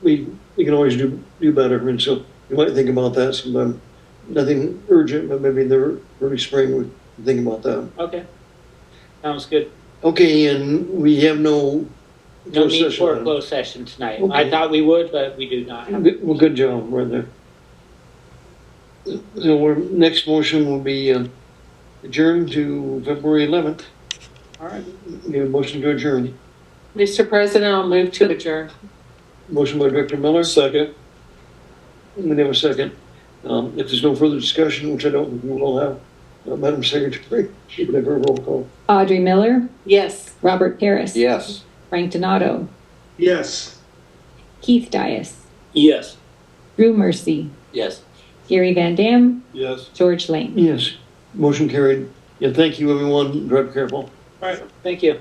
we can always do better. And so you might think about that sometime. Nothing urgent, but maybe in the early spring we think about that. Okay. Sounds good. Okay, and we have no need for a closed session tonight. Okay. I thought we would, but we do not have. Well, good job right there. So our next motion will be adjourned to February 11th. All right. Need a motion to adjourn. Mr. President, I'll move to adjourn. Motion by Director Miller. Second. We have a second. If there's no further discussion, which I don't think we will have, Madam Secretary, you can have a roll call. Audrey Miller, Yes. Robert Paris. Yes. Frank Donato, Yes. Keith Dias, Yes. Drew Mercy, Yes. Gary Van Dam, Yes. George Lane. Yes, motion carried. Yeah, thank you, everyone. Drive careful. All right. Thank you.